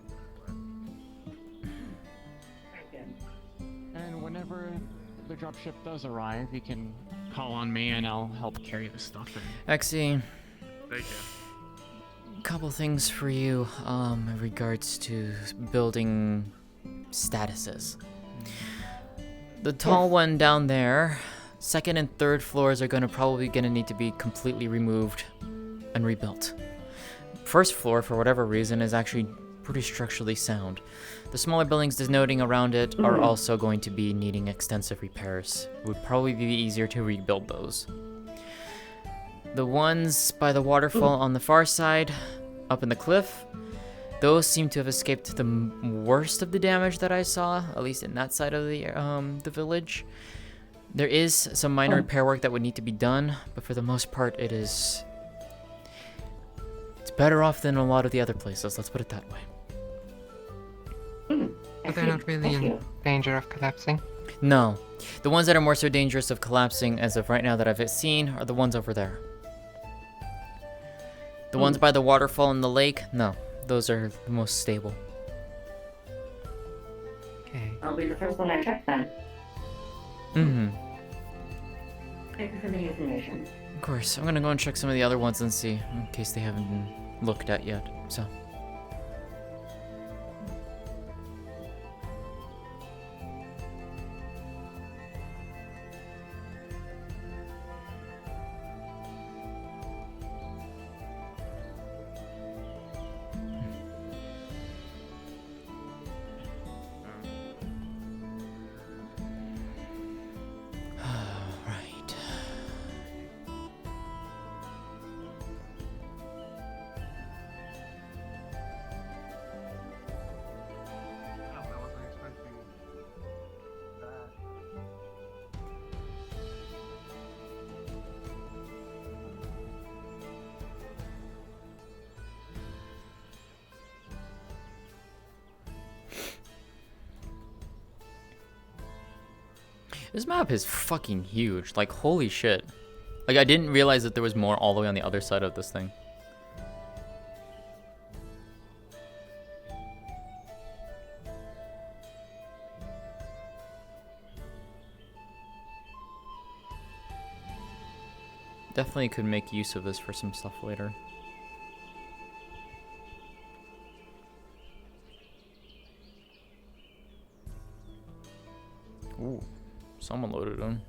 And whenever the dropship does arrive, you can call on me and I'll help carry the stuff in. Exie, Thank you. couple things for you, in regards to building statuses. The tall one down there, second and third floors are probably gonna need to be completely removed. and rebuilt. First floor, for whatever reason, is actually pretty structurally sound. The smaller buildings denoting around it are also going to be needing extensive repairs. It would probably be easier to rebuild those. The ones by the waterfall on the far side, up in the cliff, those seem to have escaped the worst of the damage that I saw, at least in that side of the village. There is some minor repair work that would need to be done, but for the most part, it's better off than a lot of the other places, let's put it that way. But they're not really in danger of collapsing? No. The ones that are more so dangerous of collapsing as of right now that I've seen are the ones over there. The ones by the waterfall and the lake, no. Those are the most stable. Okay. I'll be the first one I check then. Mm-hmm. Thank you for the information. Of course. I'm gonna go and check some of the other ones and see, in case they haven't been looked at yet, so. This map is fucking huge. Like, holy shit. Like, I didn't realize that there was more all the way on the other side of this thing. Definitely could make use of this for some stuff later. Ooh. Someone loaded them.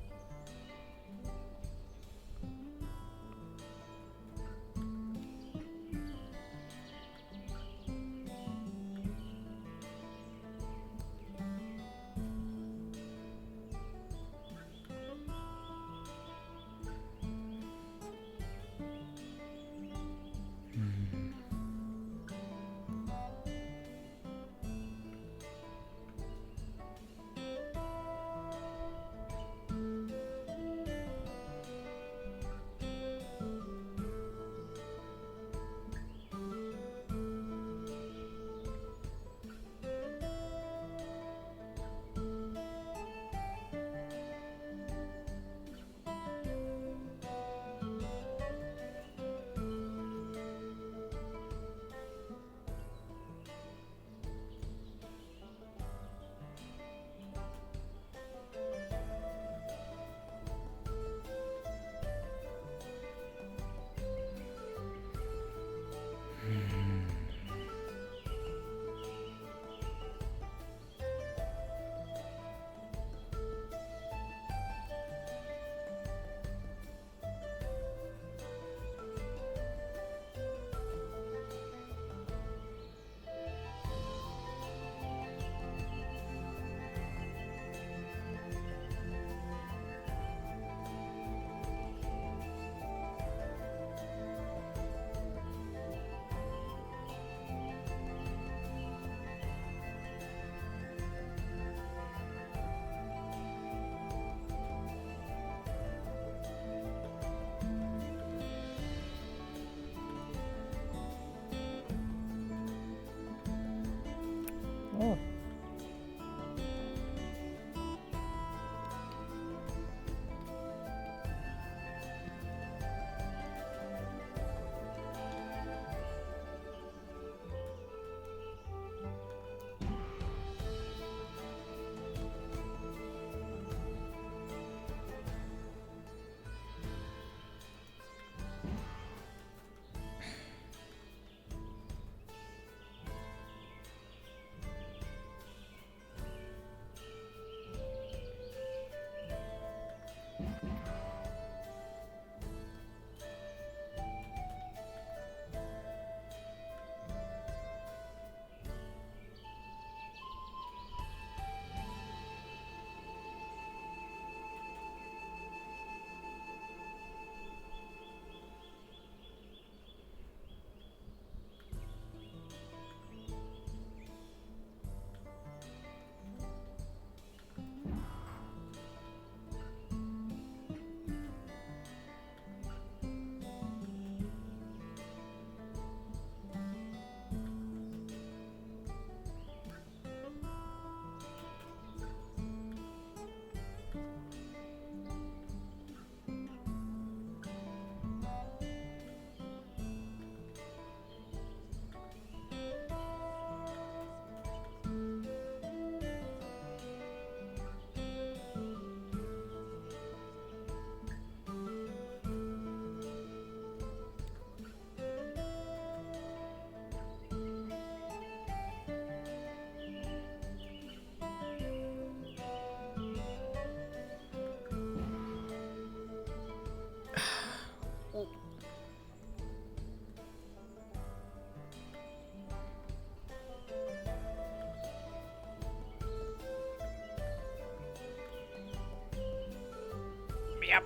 Yep.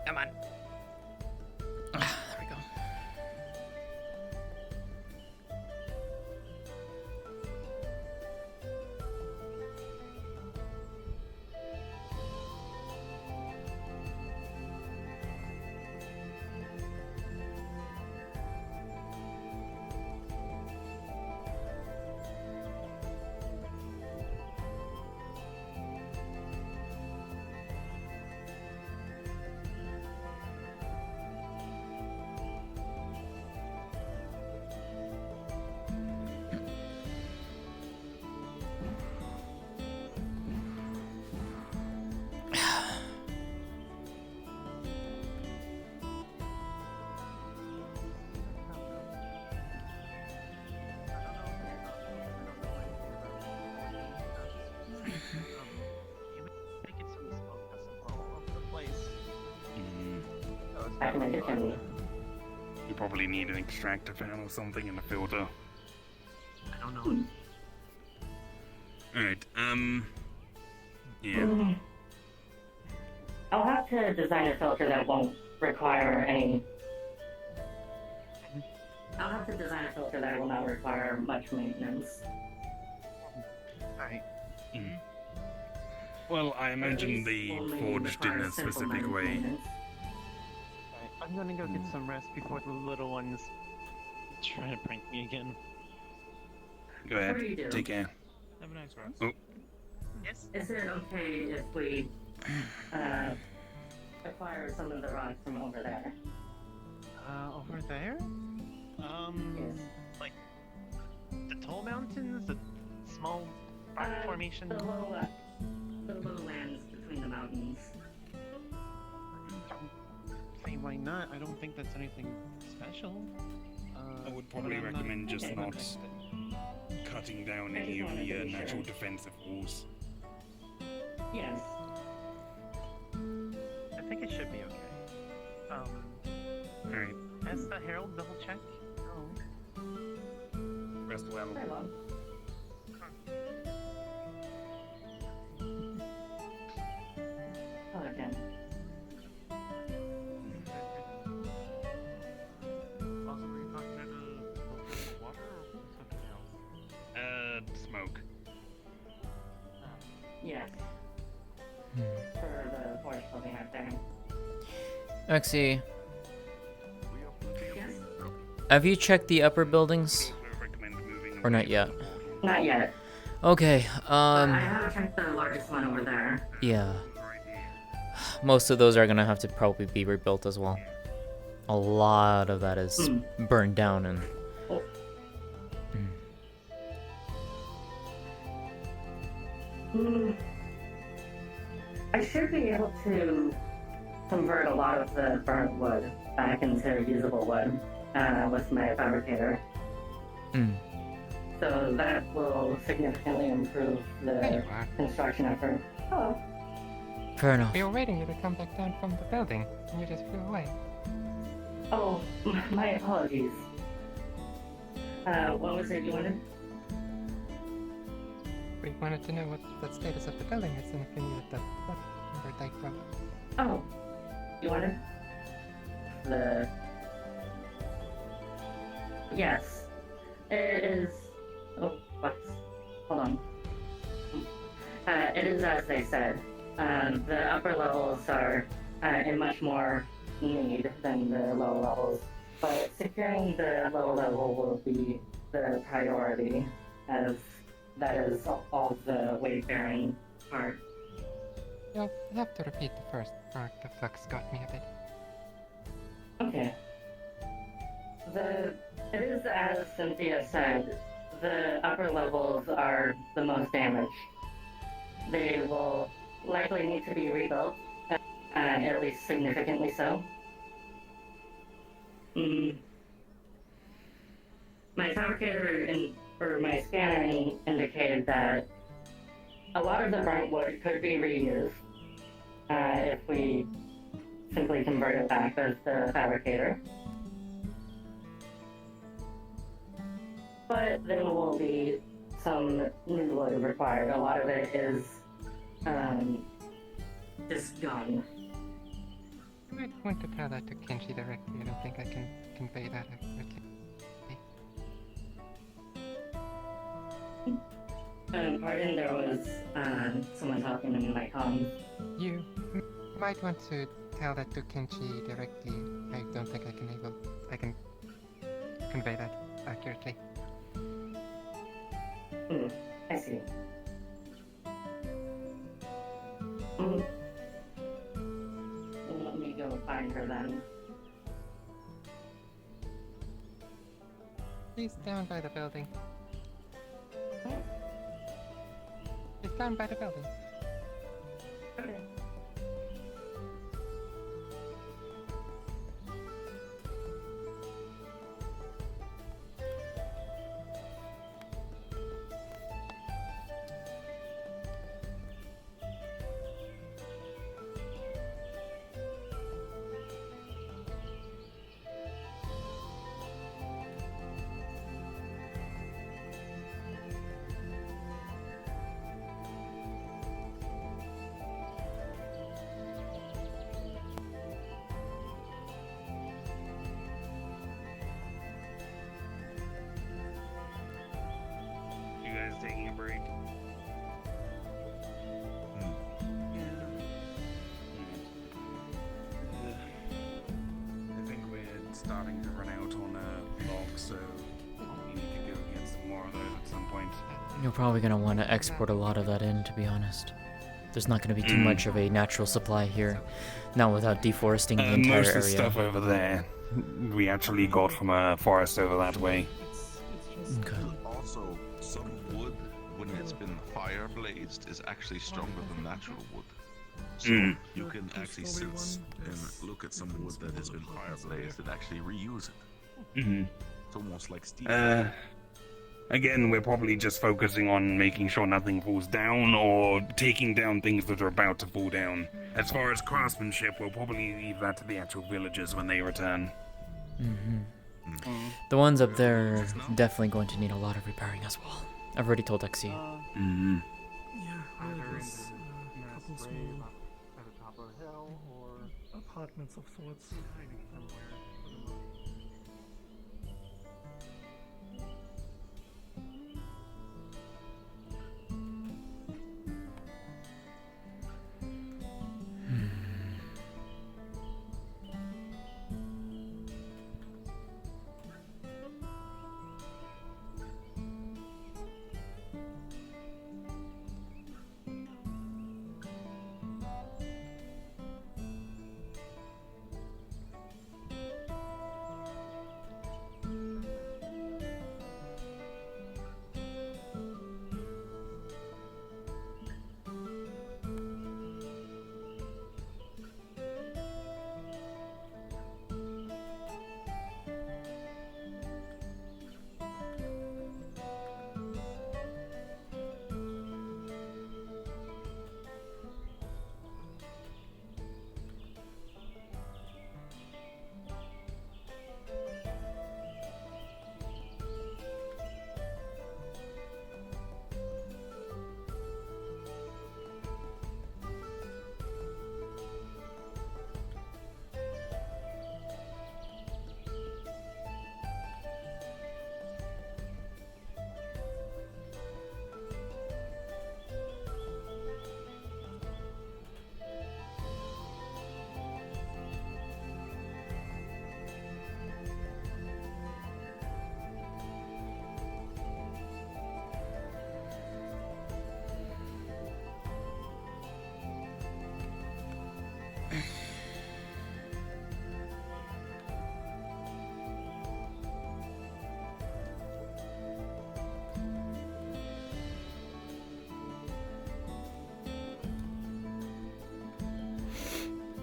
Come on. There we go. I can make it handy. You probably need an extractor fan or something and a filter. I don't know. Alright, yeah. I'll have to design a filter that won't require any... I'll have to design a filter that will not require much maintenance. Alright. Well, I imagine the forged in a specific way. I'm gonna go get some rest before the little ones try to prank me again. Go ahead, take care. Have a nice rest. Oh. Yes? Is it okay if we acquire some of the rock from over there? Over there? Yes. Like the tall mountains, the small rock formation. The lowlands between the mountains. Say why not? I don't think that's anything special. I would probably recommend just not cutting down any of the natural defensive walls. Yes. I think it should be okay. Alright, Has the Herald double check? Oh. rest well. Very well. Oh, again. Possibly talking about water or something else? Smoke. Yes. For the horse building out there. Oxy, Yes? have you checked the upper buildings? Or not yet? Not yet. Okay, I have checked the largest one over there. yeah. Most of those are gonna have to probably be rebuilt as well. A lot of that is burned down and... I should be able to convert a lot of the burnt wood back into usable wood with my fabricator. So that will significantly improve the construction effort. Hello. Fair enough. We were waiting you to come back down from the building, and you just flew away. Oh, my apologies. What was it you wanted? We wanted to know what the status of the building is and if you needed the lumber type rope. Oh, you wanted the... Yes, it is... Oh, what? Hold on. It is as they said. The upper levels are in much more need than the lower levels, but securing the lower level will be the priority, as that is all the weight-bearing part. You'll have to repeat the first part. The flux got me a bit. Okay. It is as Cynthia said, the upper levels are the most damaged. They will likely need to be rebuilt, at least significantly so. My fabricator or my scanner indicated that a lot of the burnt wood could be reused if we simply convert it back as the fabricator. But there will be some new wood required. A lot of it is just gone. You might want to tell that to Kenshi directly. I don't think I can convey that accurately. Pardon, there was someone talking in my comms. You might want to tell that to Kenshi directly. I don't think I can convey that accurately. I see. Let me go find her then. He's down by the building. He's down by the building. Okay. You guys taking a break? I think we're starting to run out on logs, so we need to go get some more of those at some point. You're probably gonna want to export a lot of that in, to be honest. There's not gonna be too much of a natural supply here, not without deforesting the entire Most of the area. stuff over there we actually got from a forest over that way. Okay. Also, some wood, when it's been fire blazed, is actually stronger than natural wood. So you can actually sit and look at some wood that has been fire blazed and actually reuse it. It's almost like steel. Again, we're probably just focusing on making sure nothing falls down or taking down things that are about to fall down. As far as craftsmanship, we'll probably leave that to the actual villagers when they return. The ones up there are definitely going to need a lot of repairing as well. I've already told Exie. Yeah, there's a couple small at the top of the hill or apartments of sorts. hiding somewhere.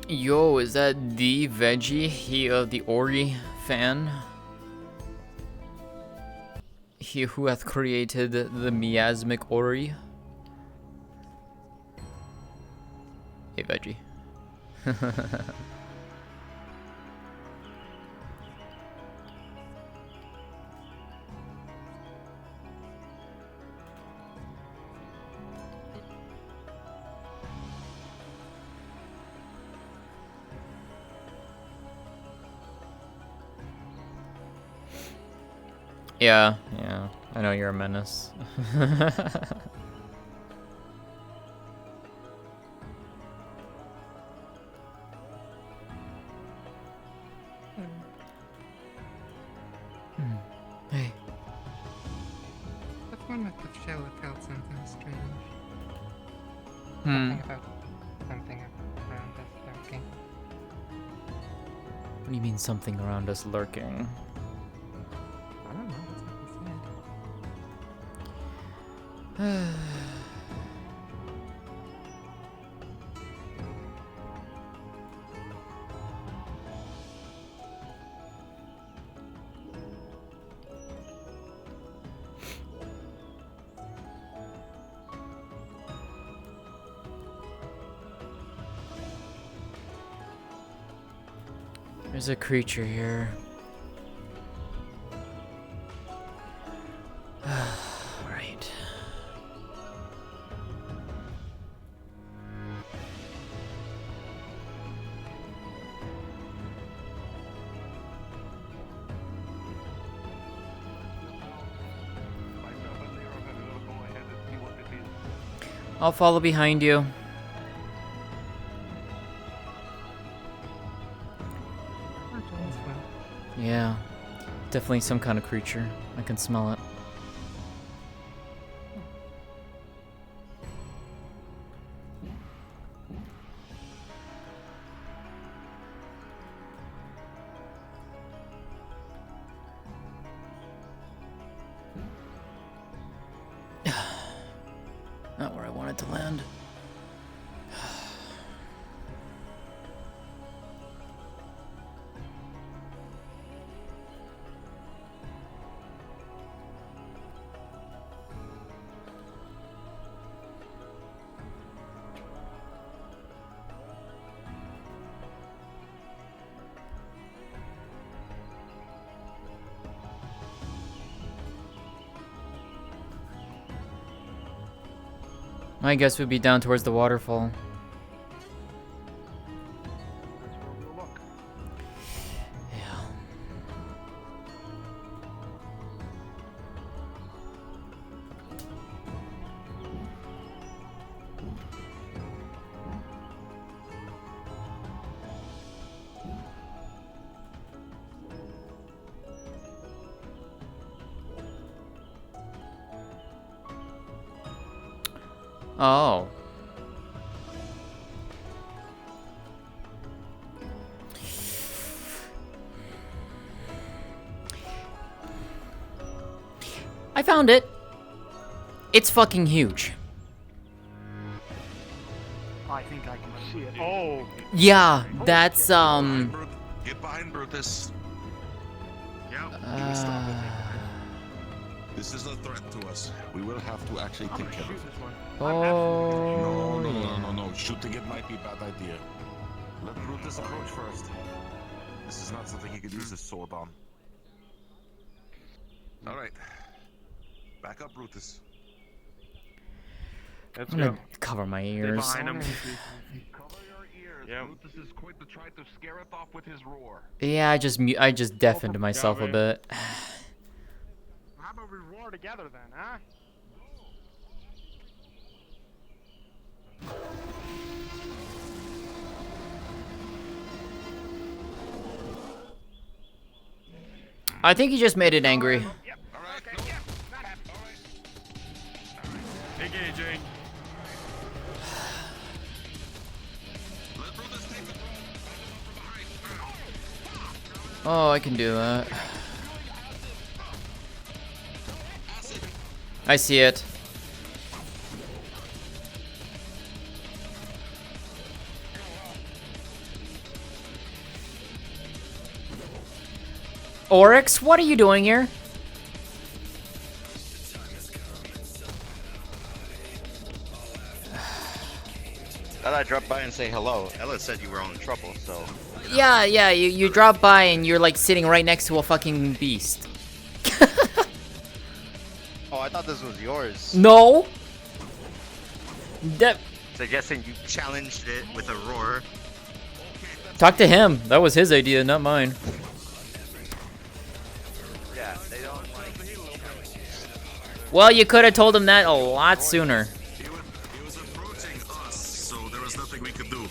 Yo, is that the Veggie, he of the Ori fan? He who hath created the miasmic Ori? Hey, Veggie. Yeah, yeah. I know you're a menace. Hey. That one with the shell felt something strange. Hmm. Something about something around us lurking. What do you mean something around us lurking? I don't know, that's what he said. There's a creature here. Right. I'll follow behind you. Yeah, definitely some kind of creature. I can smell it. Not where I wanted to land. I guess we'd be down towards the waterfall. Yeah. Oh. I found it. It's fucking huge. I think I can see it. Oh. Yeah, that's Get behind Brutus. This is a threat to us. We will have to actually take care of it. Oh. No. Shooting it might be a bad idea. Let Brutus approach first. This is not something he could use his sword on. Alright. Back up, Brutus. I'm gonna cover my ears. Behind him. Cover your ears. Yep. Brutus is going to try to scare it off with his roar. Yeah, I just deafened myself a bit. How about we roar together then, huh? I think he just made it angry. Engaging. Oh, I can do that. I see it. Oryx, what are you doing here? Thought I'd drop by and say hello. Ella said you were in trouble, so... Yeah, you drop by and you're like sitting right next to a fucking beast. Oh, I thought this was yours. No! Suggesting you challenged it with a roar. Talk to him. That was his idea, not mine. Yeah, they don't like... Well, you could have told him that a lot sooner. He was approaching us, so there was nothing we could do.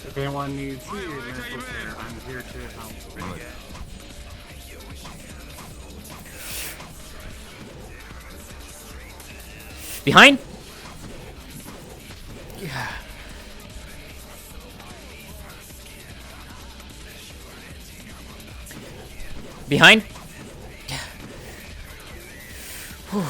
If anyone needs medical care, I'm here to help. Behind? Yeah. Behind? Whew.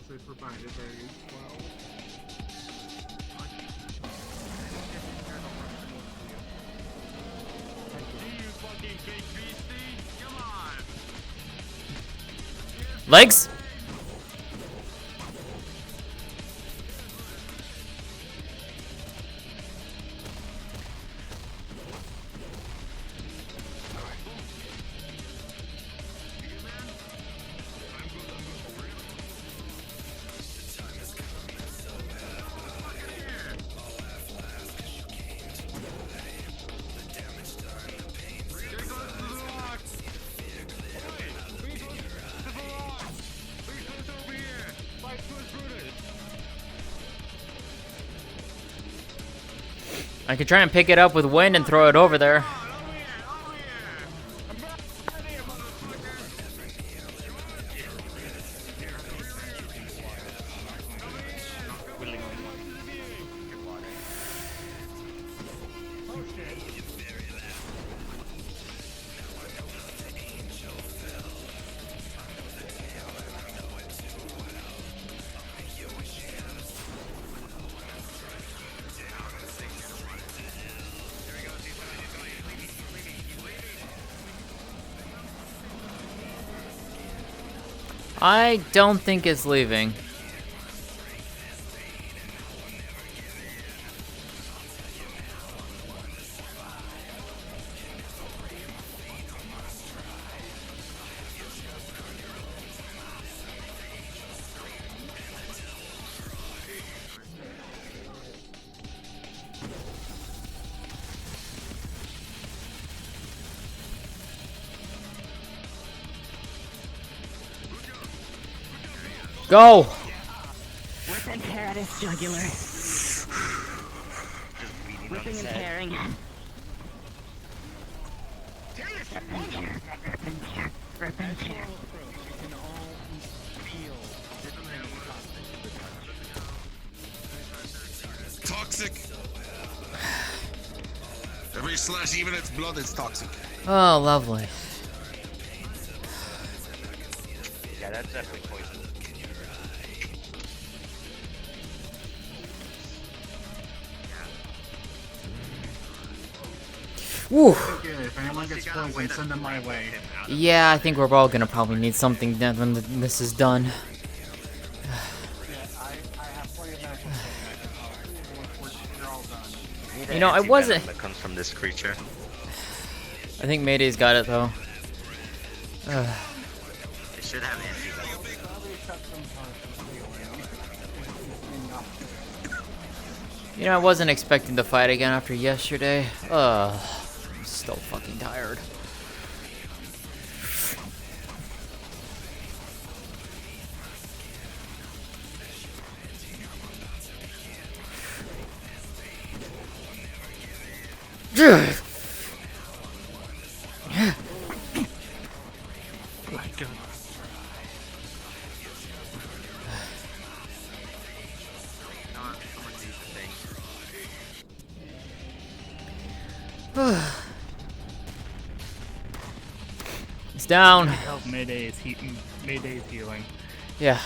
To provide it very well. Legs? I could try and pick it up with wind and throw it over there. I don't think it's leaving. Go! Rip and tear at his jugular. Ripping and tearing. Rip and tear, rip and tear, rip and tear. Toxic. Every slash, even its blood, is toxic. Oh, lovely. Yeah, that's definitely poison. Woo. If anyone gets poisoned, send them my way. Yeah, I think we're all gonna probably need something when this is done. You know, I wasn't. That comes from this creature. I think Mayday's got it though. It should have anti. You know, I wasn't expecting to fight again after yesterday. I'm still fucking tired. My God. It's down. Help Mayday is healing. Yeah.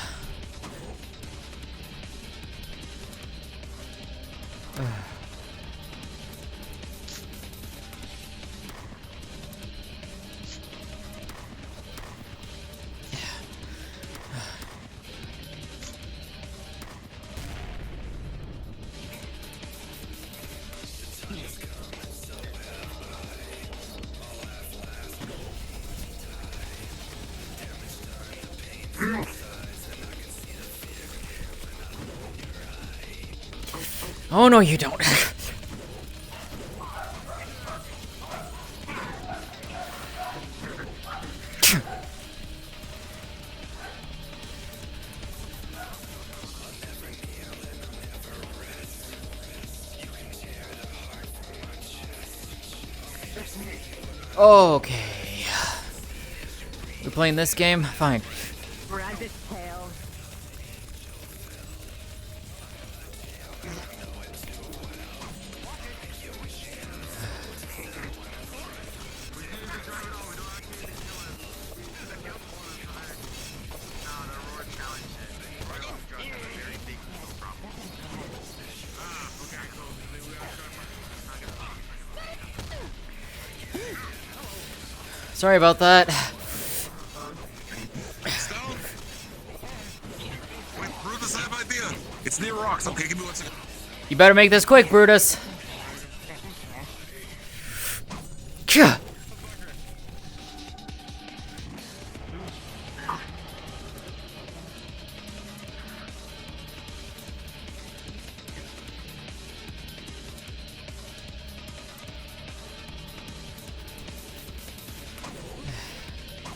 Oh no, you don't. Okay. We're playing this game? Fine. Rabbit tail. Sorry about that. Wait, Brutus, I have an idea. It's near rocks. Okay, give me 1 second. You better make this quick, Brutus. Gah.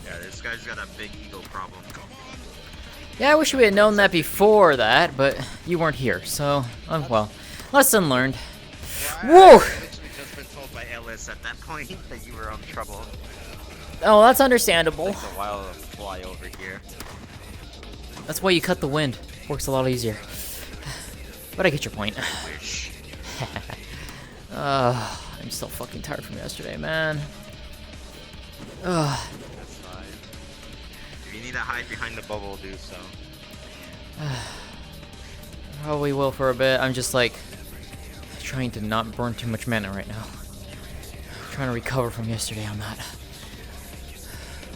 Yeah, this guy's got a big ego problem. Yeah, I wish we had known that before that, but you weren't here, so, well, lesson learned. Whoa! I've literally just been told by Ellis at that point that you were in trouble. Oh, that's understandable. Takes a while to fly over here. That's why you cut the wind. Works a lot easier. But I get your point. I'm still fucking tired from yesterday, man. Ugh. That's fine. If you need to hide behind the bubble, do so. Probably will for a bit. I'm just like trying to not burn too much mana right now. Trying to recover from yesterday on that.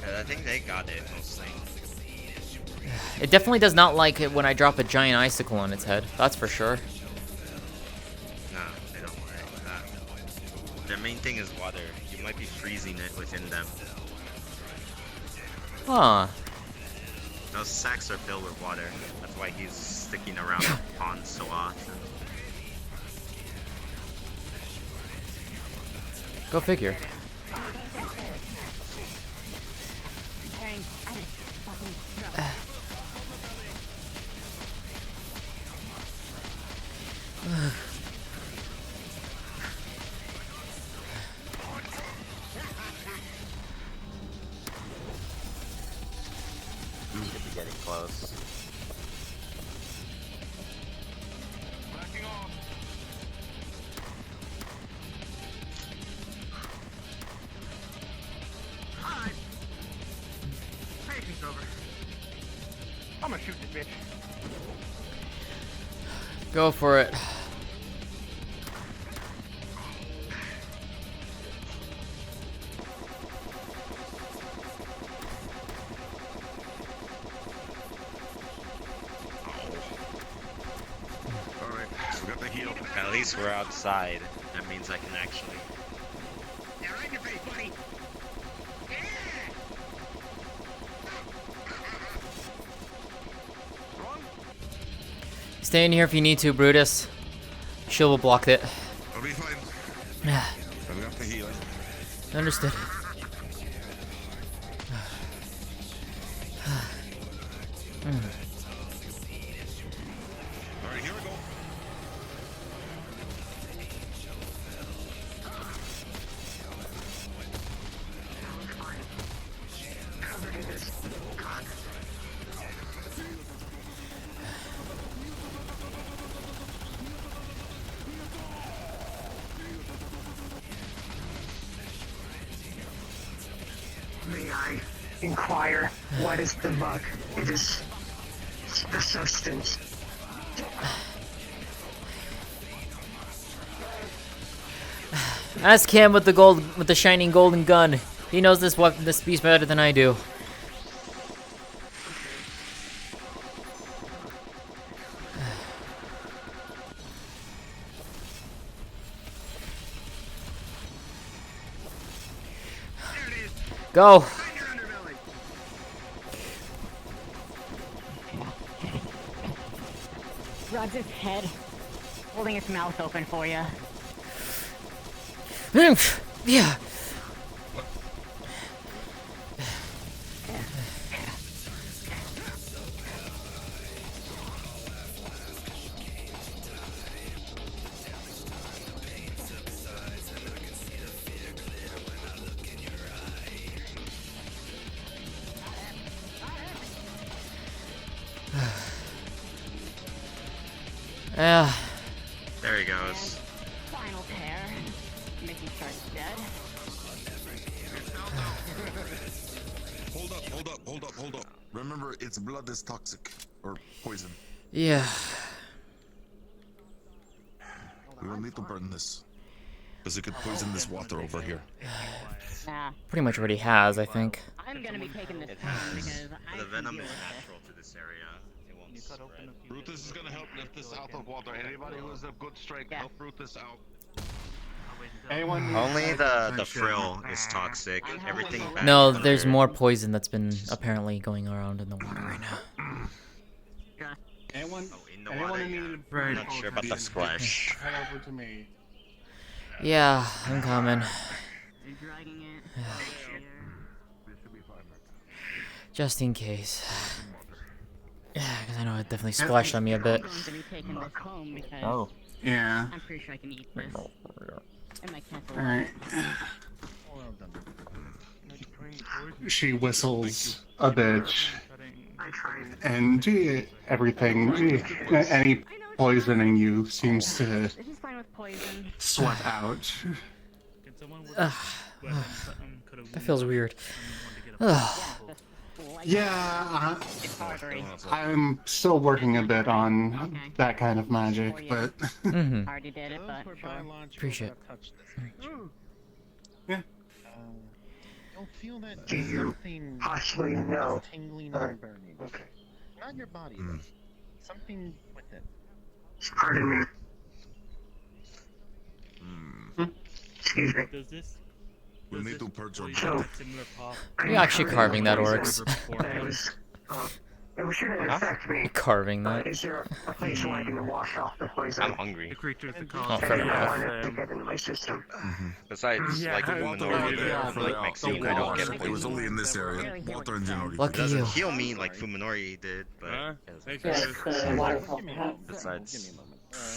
Yeah, I think they got it mostly. It definitely does not like it when I drop a giant icicle on its head. That's for sure. No, they don't like that. Their main thing is water. You might be freezing it within them. Huh. Those sacks are filled with water. That's why he's sticking around the pond so often. Go figure. Should be getting close. I'm gonna shoot this bitch. Go for it. Alright, so we got the heal. At least we're outside. That means I can actually. Yeah, right in your face, buddy. Stay in here if you need to, Brutus. Shield will block it. I'll be fine. I've got the healing. Understood. Alright, here we go. May I inquire what is the bug? It is the substance. Ask him with the shining golden gun. He knows this beast better than I do. Go. Grabs his head. holding its mouth open for you. Yeah. Yeah. There he goes. Final pair. Mickey starts dead. Hold up. Remember, its blood is toxic. Or poison. Yeah. We will need to burn this. Because it could poison this water over here. Nah. Pretty much already has, I think. I'm gonna be taking this pain because I The can venom deal is with natural to this area. It won't spread. Brutus is gonna help lift this out of water. Anybody who has a good strength, help Brutus out. Anyone Only the frill is toxic. Everything back No, under- there's more poison that's been apparently going around in the water right now. Anyone? in the Anyone water, in yeah. need of I'm not sure about the splash. Head over to me. Yeah, I'm coming. You're dragging it. Just in case. Yeah, because I know it definitely splashed on me a bit. I'm going to be taking this home because Oh. Yeah. I'm pretty sure I can eat this. And my cats will Alright. She whistles a bit. And everything, any poisoning you seems to This is fine with poison. sweat out. That feels weird. Ugh. Yeah, I'm still working a bit on that kind of magic, but Already did it, but sure. Appreciate it. Yeah. Don't feel that Do you something possibly know? tingling or burning. Not your body, though. Something with it. Pardon me. Excuse me. Does this? We need to purge our So, blood. You're actually carving that, Oryx. It shouldn't affect me. Carving that. Is there a place where I can wash off the poison? I'm hungry. The creatures that cause Oh, fair I enough. want it to get into my system. Besides, Yeah, like I a want the minority, water like Maxine, I don't get It was poison. only in this area. Water and Genori. It Lucky doesn't you. heal me like Fuminori did, but besides,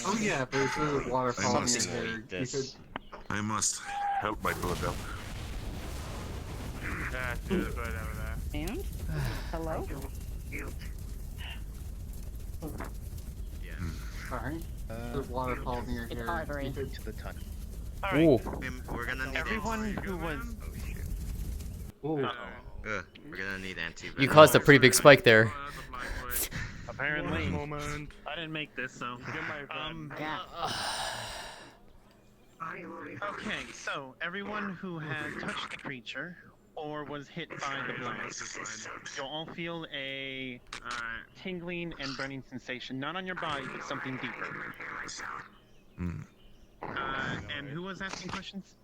oh yeah, there's a waterfall I near must here. You this. could I must help my blood out. And? Hello? Sorry. There's waterfall near It's here. artery. You could- To the touch. Ooh. We're gonna need Everyone who was. Ooh. we're gonna need anti. You caused a pretty big spike there. Apparently. I didn't make this, so. Yeah. Okay, so everyone who has touched the creature or was hit by the blast, you'll all feel a tingling and burning sensation, not on your body, but something deeper. And who was asking questions?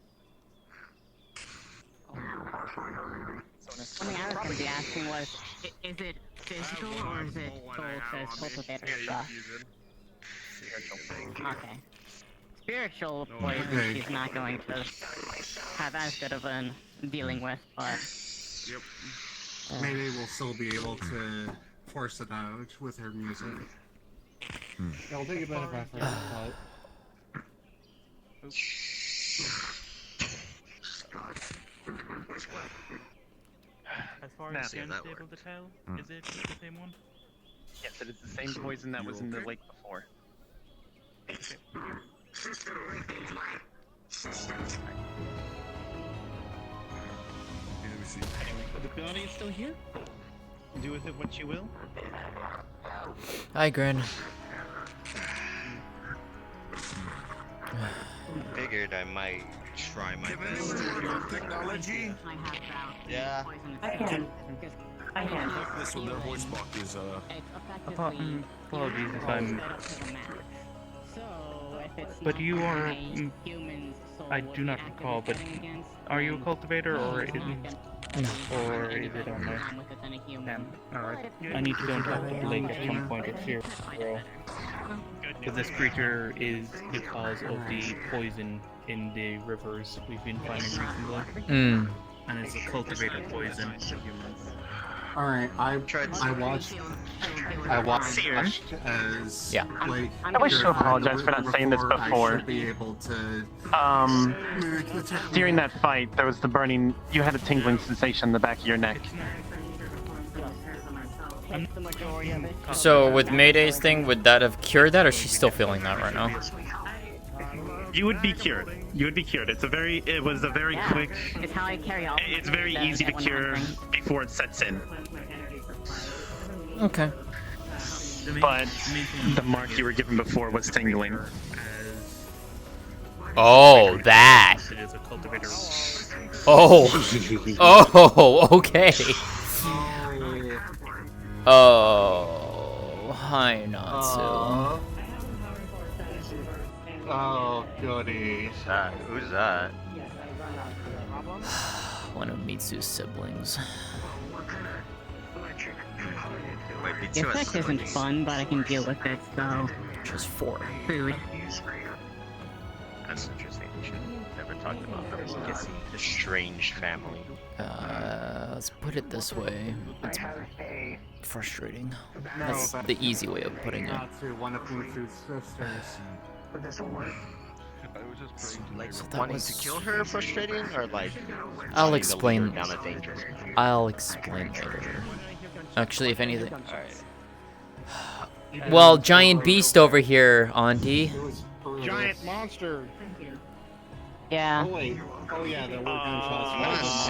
Something I was going to be asking was, is it physical or is it soul says cultivator stuff? Okay. Spiritual poison she's not going to have as good of a dealing with, but... Maybe we'll still be able to force it out with her music. It'll take a bit of effort, but... As far Now, as see if Jen's that able to tell, is it the same one? Yes, it is the same poison that was in the lake before. The body is still here. Do with it what you will. Hi, Grin. Figured I might try my best. Technology. Yeah. I can. I can. This one, their voice box is Apologies if I'm. So, if it's But not you are. a human soul I would do be not recall, but activated against, are you a cultivator or is No. or is it on my? with it than a human. Alright. I need to go and talk to the lake at some point. It's here, bro. Because this creature is the cause of the poison in the rivers we've been finding recently. Mm. And it's a cultivator poison for humans. All right, I watched as Yeah. like. I wish to apologize for not saying this I before. should be able to. During that fight, there was the burning. You had a tingling sensation in the back of your neck. So with Mayday's thing, would that have cured that, or is she still feeling that right now? You would be cured. You would be cured. It was a very quick. It's how I carry all. It's very easy to cure before it sets in. Okay. But the mark you were given before was tingling. Oh, that. It is a cultivator. Oh. Oh, okay. Oh, hi, Natsu. Oh, goody. Who's that? One of Mitsu's siblings. Might be The effect isn't fun, but I can deal with it, so... Just 4. Food. That's interesting. We should never talk about them. It's a strange family. Let's put it this way. It's frustrating. That's the easy way of putting it. Natsu, one of Mitsu's sisters. Like So that wanting was- to kill her frustrating, or like I'll wanting to explain. lead her down a dangerous path? I'll explain later. Actually, if anything. Well, giant beast over here, Auntie. Giant monster. Yeah. Oh wait. Oh yeah, there were gunshots.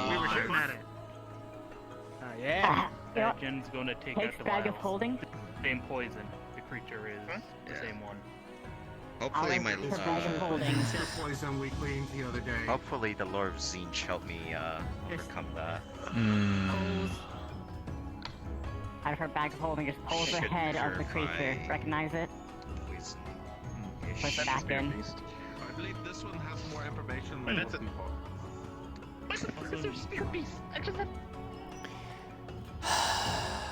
We were shooting at it. Yeah. Jen's going to take out Takes the bag of vials. holding. Same poison. The creature is the same one. Hopefully my Poison we cleaned the other day. hopefully the Lord of Zinch helped me overcome that. Out of her bag of holding, just pulls the Should head of the creature. purify. Recognize it. Push it back in. I believe this one has more information Wait, than that's looking for.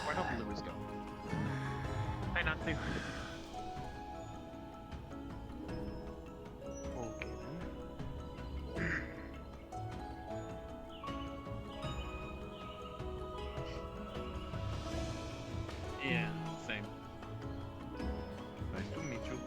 Where'd all the Lewis go? Hi, Natsu. Yeah, same. Nice to meet you.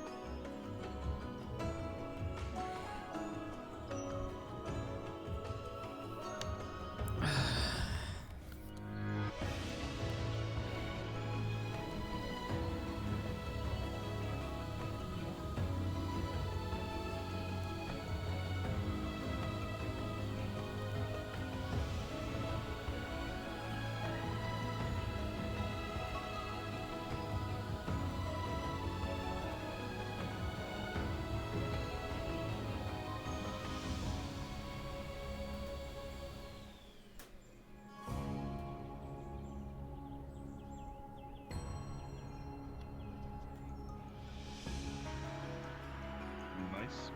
Nice.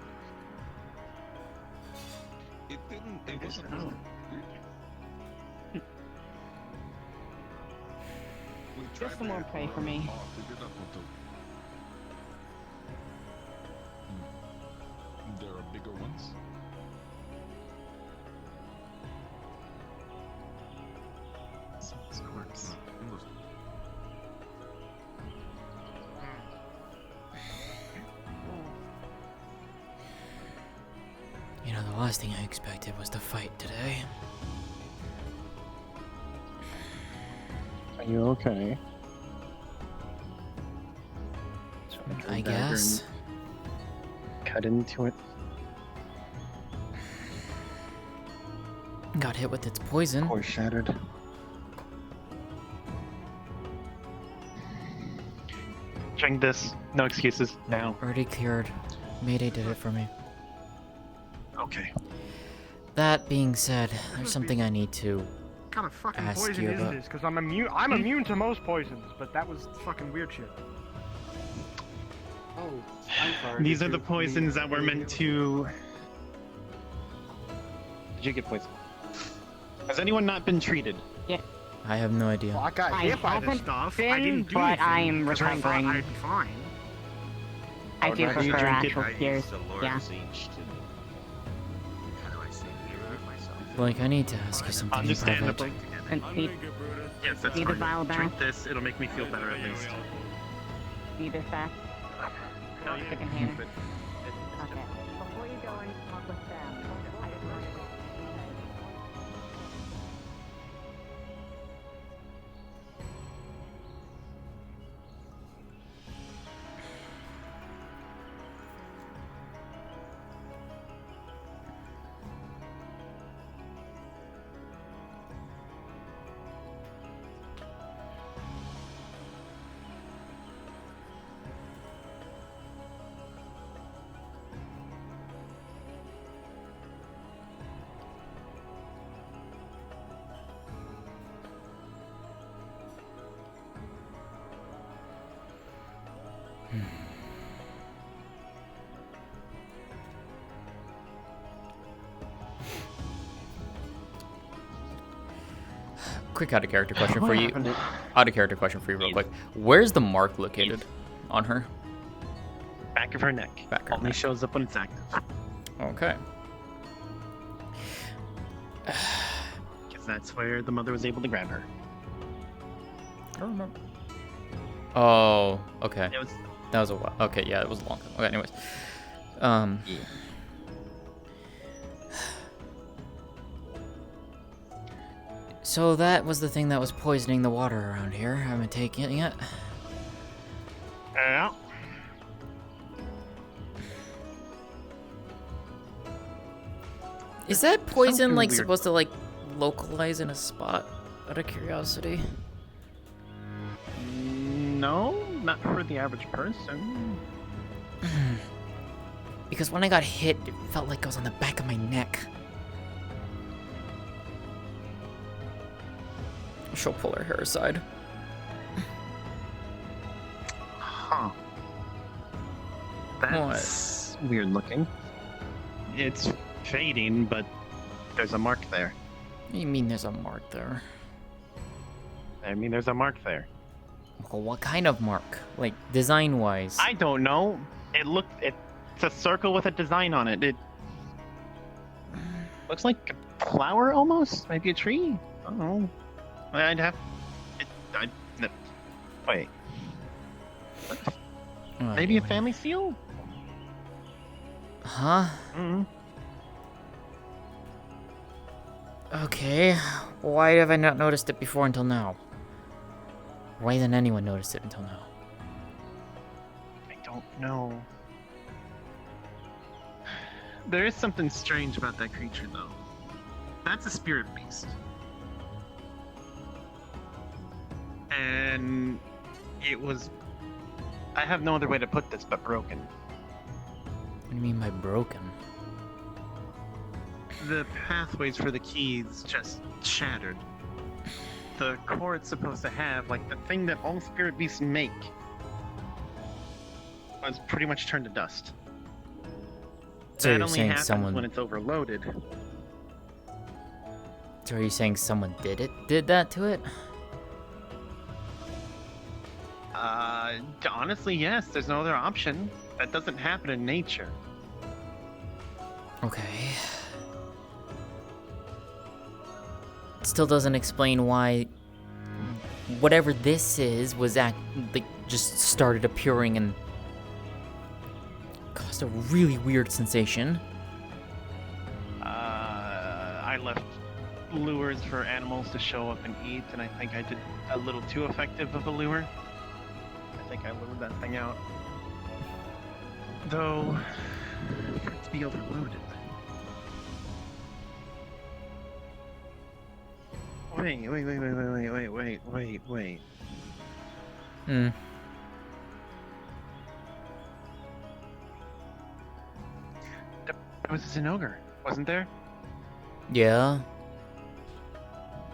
It wasn't. Just some more prey for me. There are bigger ones. You know, the last thing I expected was to fight today. Are you okay? I guess. Cut into it. Got hit with its poison. Core shattered. Drink this. No excuses. Now. Already cured. Mayday did it for me. Okay. That being said, there's something I need to What kind of fucking ask poison you is about. this? Because I'm immune to most poisons, but that was fucking weird shit. Oh, I'm sorry. These did are the you- poisons that were meant to. Did you get poisoned? Has anyone not been treated? Yeah. I have no idea. Well, I got hit by this haven't stuff. been, I didn't do but anything. I'm 'cause I thought recovering. I'd be fine. I would do rather you prefer drink actual it. tears. Yeah. Like, I need to ask you something in private. Understandable. And eat, Yes, that's eat a fine. vial bath. Drink this, it'll make me feel better at least. Eat this back. No, you Chicken can hair. keep it. Okay. Before you go and talk with them, I just want to... Quick out of character question What for you. happened? Out of character question for you, real quick. Where's the mark located on her? Back of her neck. Back of her Only neck. shows up when it's active. Okay. Because that's where the mother was able to grab her. I don't remember. Oh, okay. It was. That was a while. Okay, yeah, it was a long time. Okay, anyways. Yeah. So that was the thing that was poisoning the water around here. I haven't taken it yet. Yeah. Is that poison Something like weird. supposed to like localize in a spot? Out of curiosity. No, not for the average person. Because when I got hit, it felt like I was on the back of my neck. She'll pull her hair aside. Huh. That's weird looking. It's fading, but there's a mark there. What do you mean there's a mark there? I mean, there's a mark there. Well, what kind of mark? Like, design-wise? I don't know. It's a circle with a design on it. It looks like a flower almost. Maybe a tree. I don't know. I'd have. Wait. Maybe a family seal? Huh? Mm-hmm. Okay. Why have I not noticed it before until now? Why hasn't anyone noticed it until now? I don't know. There is something strange about that creature, though. That's a spirit beast. And it was... I have no other way to put this but broken. What do you mean by broken? The pathways for the keys just shattered. The core it's supposed to have, like the thing that all spirit beasts make, was pretty much turned to dust. So that you're only saying happens someone... when it's overloaded. So are you saying someone did that to it? Honestly, yes. There's no other option. That doesn't happen in nature. Okay. It still doesn't explain why whatever this is was just started appearing and caused a really weird sensation. I left lures for animals to show up and eat, and I think I did a little too effective of a lure. I think I lured that thing out. Though, for it to be overloaded. Wait. Hmm. There was an ogre, wasn't there? Yeah.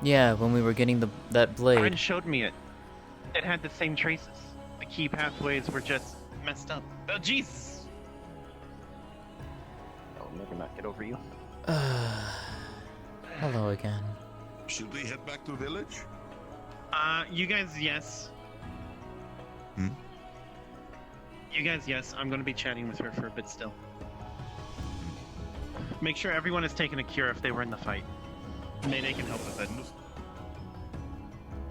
Yeah, when we were getting that blade. Friend showed me it. It had the same traces. The key pathways were just messed up. Oh, Jesus! I'll never not get over you. Hello again. Should we head back to the village? You guys, yes. Hmm? You guys, yes, I'm going to be chatting with her for a bit still. Make sure everyone is taking a cure if they were in the fight. Mayday can help with it.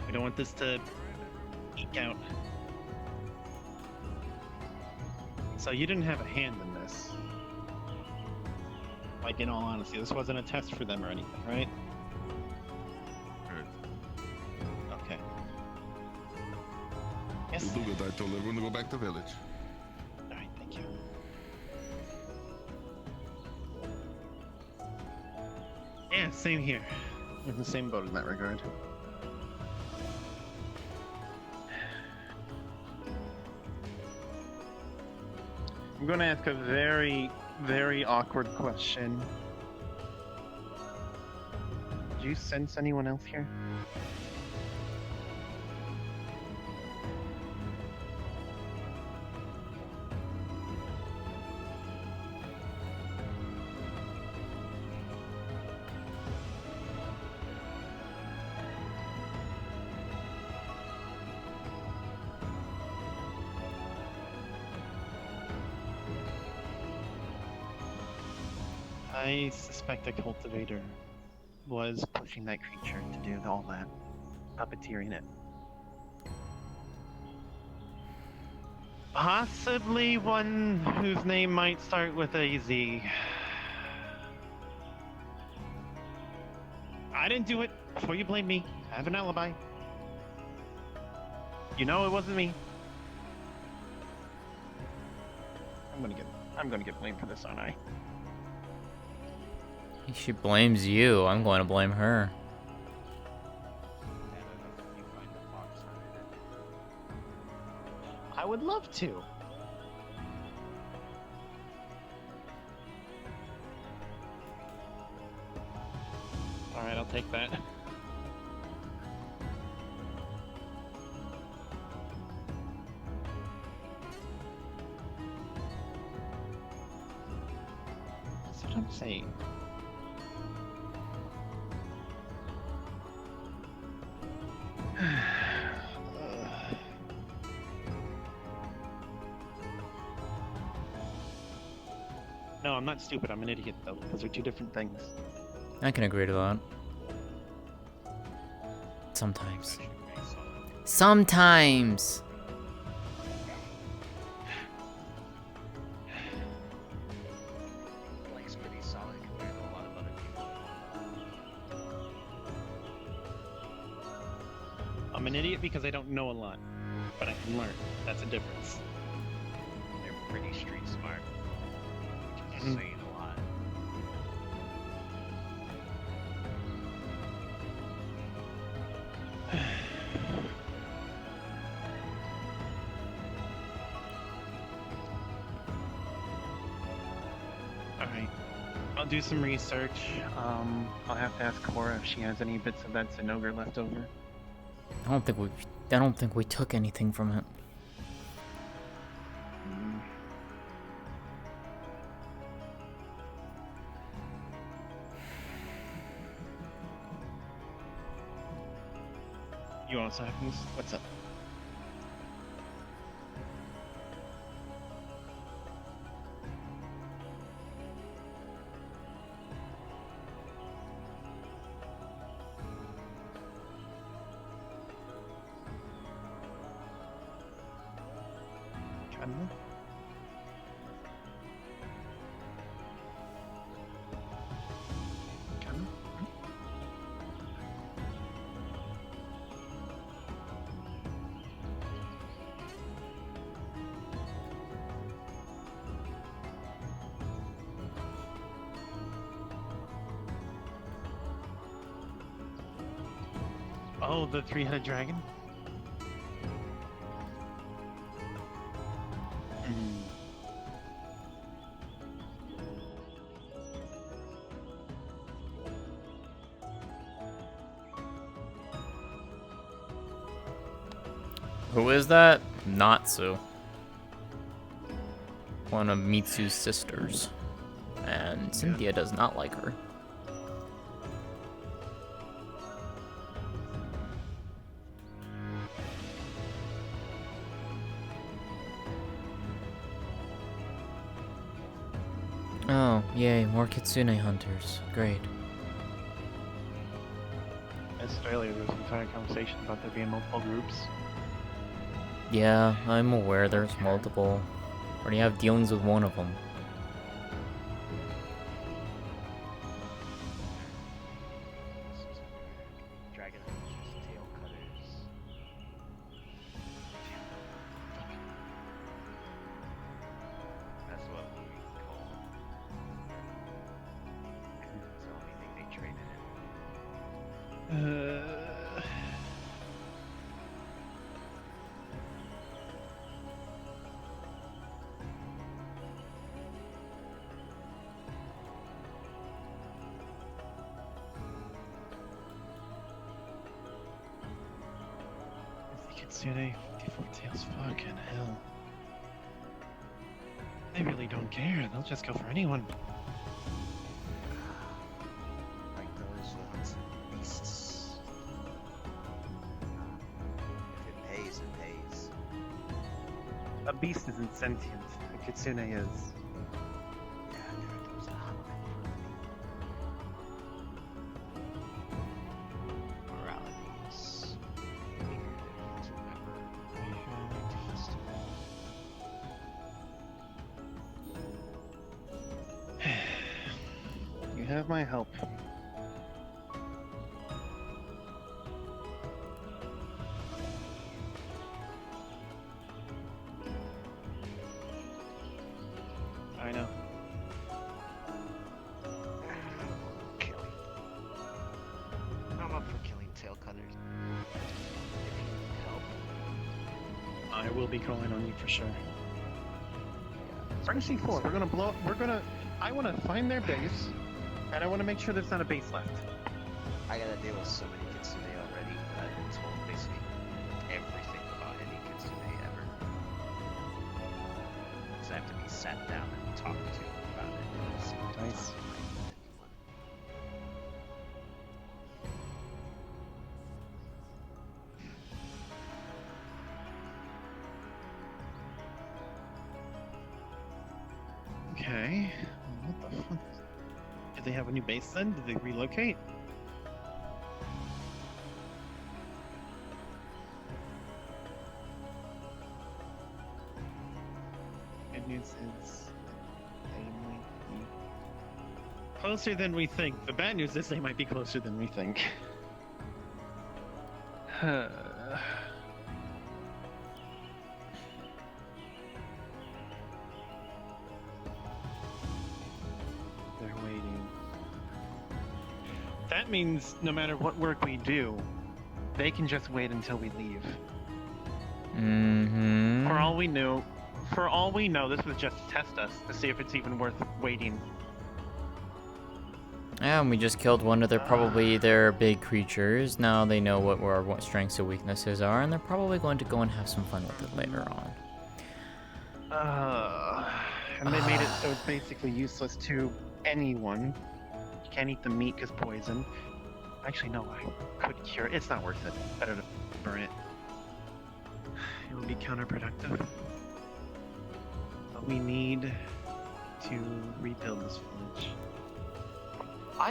We don't want this to eke out. So you didn't have a hand in this. Like, in all honesty, this wasn't a test for them or anything, right? Okay. Yes. We'll do it. I told everyone to go back to village. Alright, thank you. Yeah, same here. We're in the same boat in that regard. I'm going to ask a very, very awkward question. Do you sense anyone else here? I suspect a cultivator was pushing that creature to do all that, puppeteering it. Possibly one whose name might start with a Z. I didn't do it. Before you blame me, I have an alibi. You know it wasn't me. I'm gonna get blamed for this, aren't I? She blames you. I'm going to blame her. I would love to. Alright, I'll take that. That's what I'm saying. No, I'm not stupid. I'm an idiot, though. Those are two different things. I can agree to that. Sometimes. Sometimes! Blake's pretty solid compared to a lot of other people. I'm an idiot because I don't know a lot, but I can learn. That's a difference. They're pretty street smart, which is saying a lot. Alright. I'll do some research. I'll have to ask Cora if she has any bits of that Zinogre left over. I don't think we took anything from it. You also have news? What's up? China? China? Oh, the three-headed dragon? Who is that? Natsu. One of Mitsu's sisters. And Cynthia does not like her. Oh, yay, more kitsune hunters. Great. As said earlier, there was an entire conversation about there being multiple groups. Yeah, I'm aware there's multiple. Already have dealings with one of them. Dragon hunters, tail cutters. That's what we call them. It's the only thing they traded in. Kitsune, 54 tails, fucking hell. They really don't care. They'll just go for anyone. Like those ones, beasts. If it pays, it pays. A beast isn't sentient. A kitsune is. Moralities. You have my help. I know. I'm up for killing tail cutters. If you need help. I will be calling on you for sure. Bring C4. We're gonna blow. I want to find their base, and I want to make sure there's not a base left. I gotta deal with so many kitsune already that I've been told basically everything about any kitsune ever. So I have to be sat down and talked to about it. So Nice. Okay. What the fuck? Did they have a new base then? Did they relocate? Good news is they might be closer than we think. The bad news is they might be closer than we think. They're waiting. That means no matter what work we do, they can just wait until we leave. Mm-hmm. For all we know, this was just to test us to see if it's even worth waiting. Yeah, and we just killed one of their big creatures. Now they know what our strengths and weaknesses are, and they're probably going to go and have some fun with it later on. And they made it so it's basically useless to anyone. You can't eat the meat because poison. Actually, no, I could cure it. It's not worth it. Better to burn it. It would be counterproductive. But we need to rebuild this village.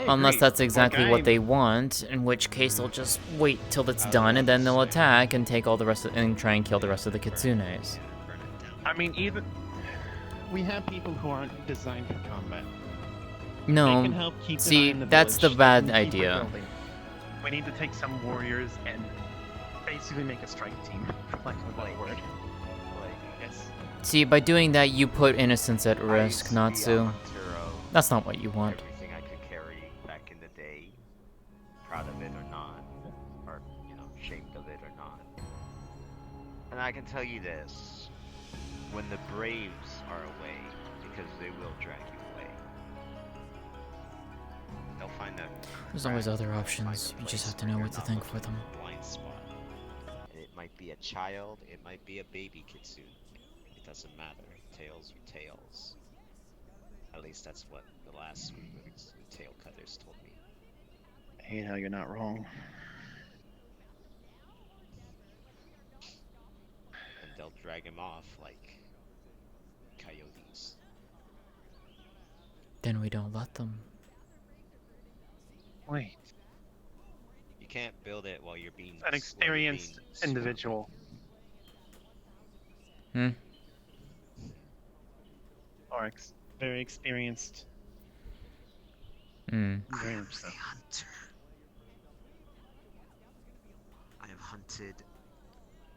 Unless that's exactly what they want, in which case they'll just wait till it's done and then they'll attack and take all the rest and try and kill the rest of the kitsunes. I mean, even we have people who aren't designed for combat. No, They can help keep an eye see, on the that's the village. bad They can keep it idea. building. We need to take some warriors and basically make a strike team, for lack of a better word. Yes. See, by doing that, you put innocents at risk, Natsu. That's not what you want. Everything I could carry back in the day, proud of it or not, or, ashamed of it or not. And I can tell you this, when the Braves are away, because they will drag you away, they'll find a There's always other options. You just have to know what to think for them. blind spot. And it might be a child, it might be a baby kitsune. It doesn't matter. Tails are tails. At least that's what the last tail cutters told me. I hate how you're not wrong. And they'll drag him off like coyotes. Then we don't let them. Wait. You can't build it while you're being An experienced individual. Hmm? Or very experienced. Hmm. Very much so. Hunter. I have hunted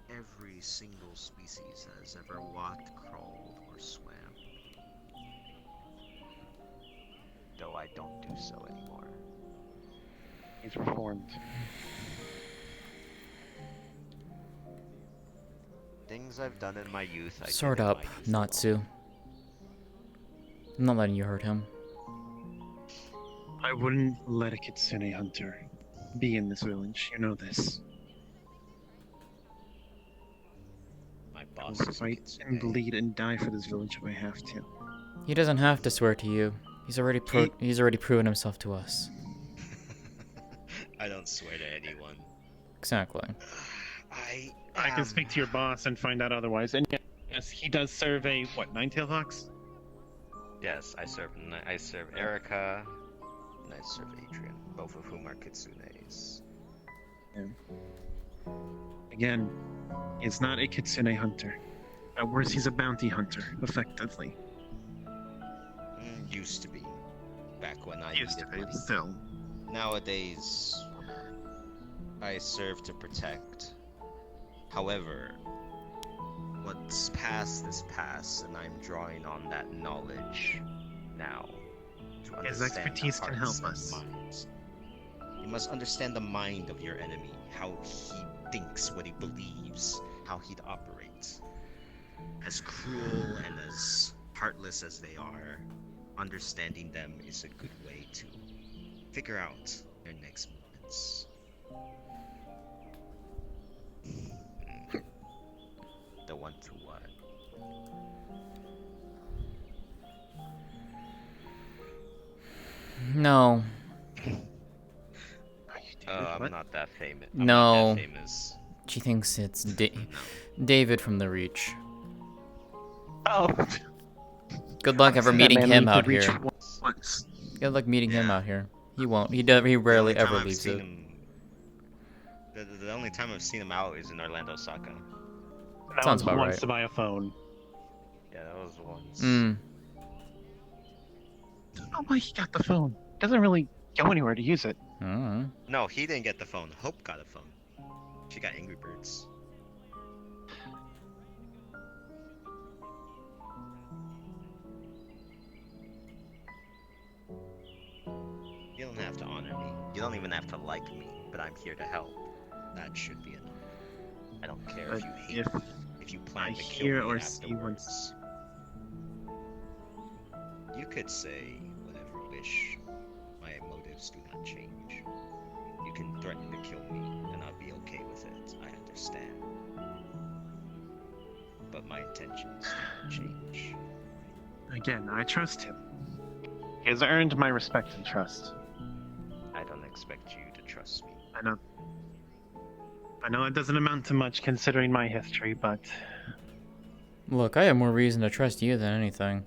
every single species that has ever walked, crawled, or swam. Though I don't do so anymore. He's reformed. Things I've done in my youth, I Sword did in up, my youth. Natsu. I'm not letting you hurt him. I wouldn't let a kitsune hunter be in this village. You know this. My I boss will is a fight kitsune. and bleed and die for this village if I have to. He doesn't have to swear to you. He's already proven himself to us. I don't swear to anyone. Exactly. I can speak to your boss and find out otherwise. And yes, he does serve a, what, nine-tailed hawks? Yes, I serve Erica, and I serve Adrian, both of whom are kitsunes. Yeah. Again, he's not a kitsune hunter. At worst, he's a bounty hunter, effectively. Used to be. Back when I Used needed to be, money. still. Nowadays, I serve to protect. However, what's past is past, and I'm drawing on that knowledge now to understand His expertise the can hearts help and us. minds. You must understand the mind of your enemy, how he thinks, what he believes, how he'd operate. As cruel and as heartless as they are, understanding them is a good way to figure out their next movements. The one to what? No. I'm not that famous. No. Not that famous. She thinks it's David from the Reach. Oh. Good luck ever That meeting man him made the out Reach here. once. Good luck meeting him out here. He won't. He rarely The only time ever I've leaves seen it. him- The only time I've seen him out is in Orlando, Saka. That Sounds was about once right. to buy a phone. Yeah, that was once. Hmm. I don't know why he got the phone. Doesn't really go anywhere to use it. No, he didn't get the phone. Hope got a phone. She got Angry Birds. You don't have to honor me. You don't even have to like me, but I'm here to help. That should be enough. I don't care if But you hate me, if you plan to kill hear me or see afterwards. You could say whatever you wish. My motives do not change. You can threaten to kill me, and I'll be okay with it. I understand. But my intentions do not change. Again, I trust him. He has earned my respect and trust. I don't expect you to trust me. I know it doesn't amount to much considering my history, but Look, I have more reason to trust you than anything.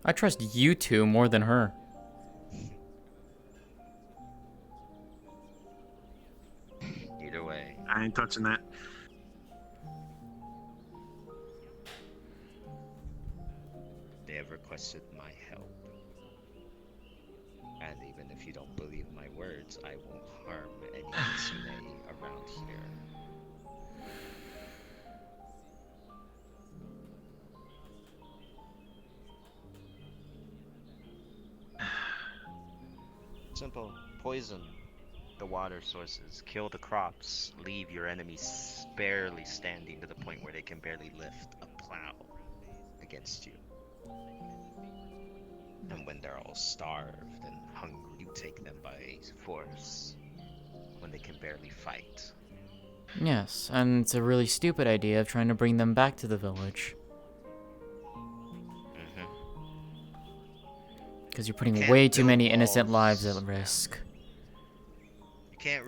I trust you two more than her. Either way. I ain't touching that. They have requested my help. And even if you don't believe my words, I won't harm any Kitsune around here. Simple. Poison the water sources, kill the crops, leave your enemies barely standing to the point where they can barely lift a plow against you. And when they're all starved and hungry, you take them by force when they can barely fight. Yes, and it's a really stupid idea of trying to bring them back to the village. Because you're putting way too many innocent lives at risk.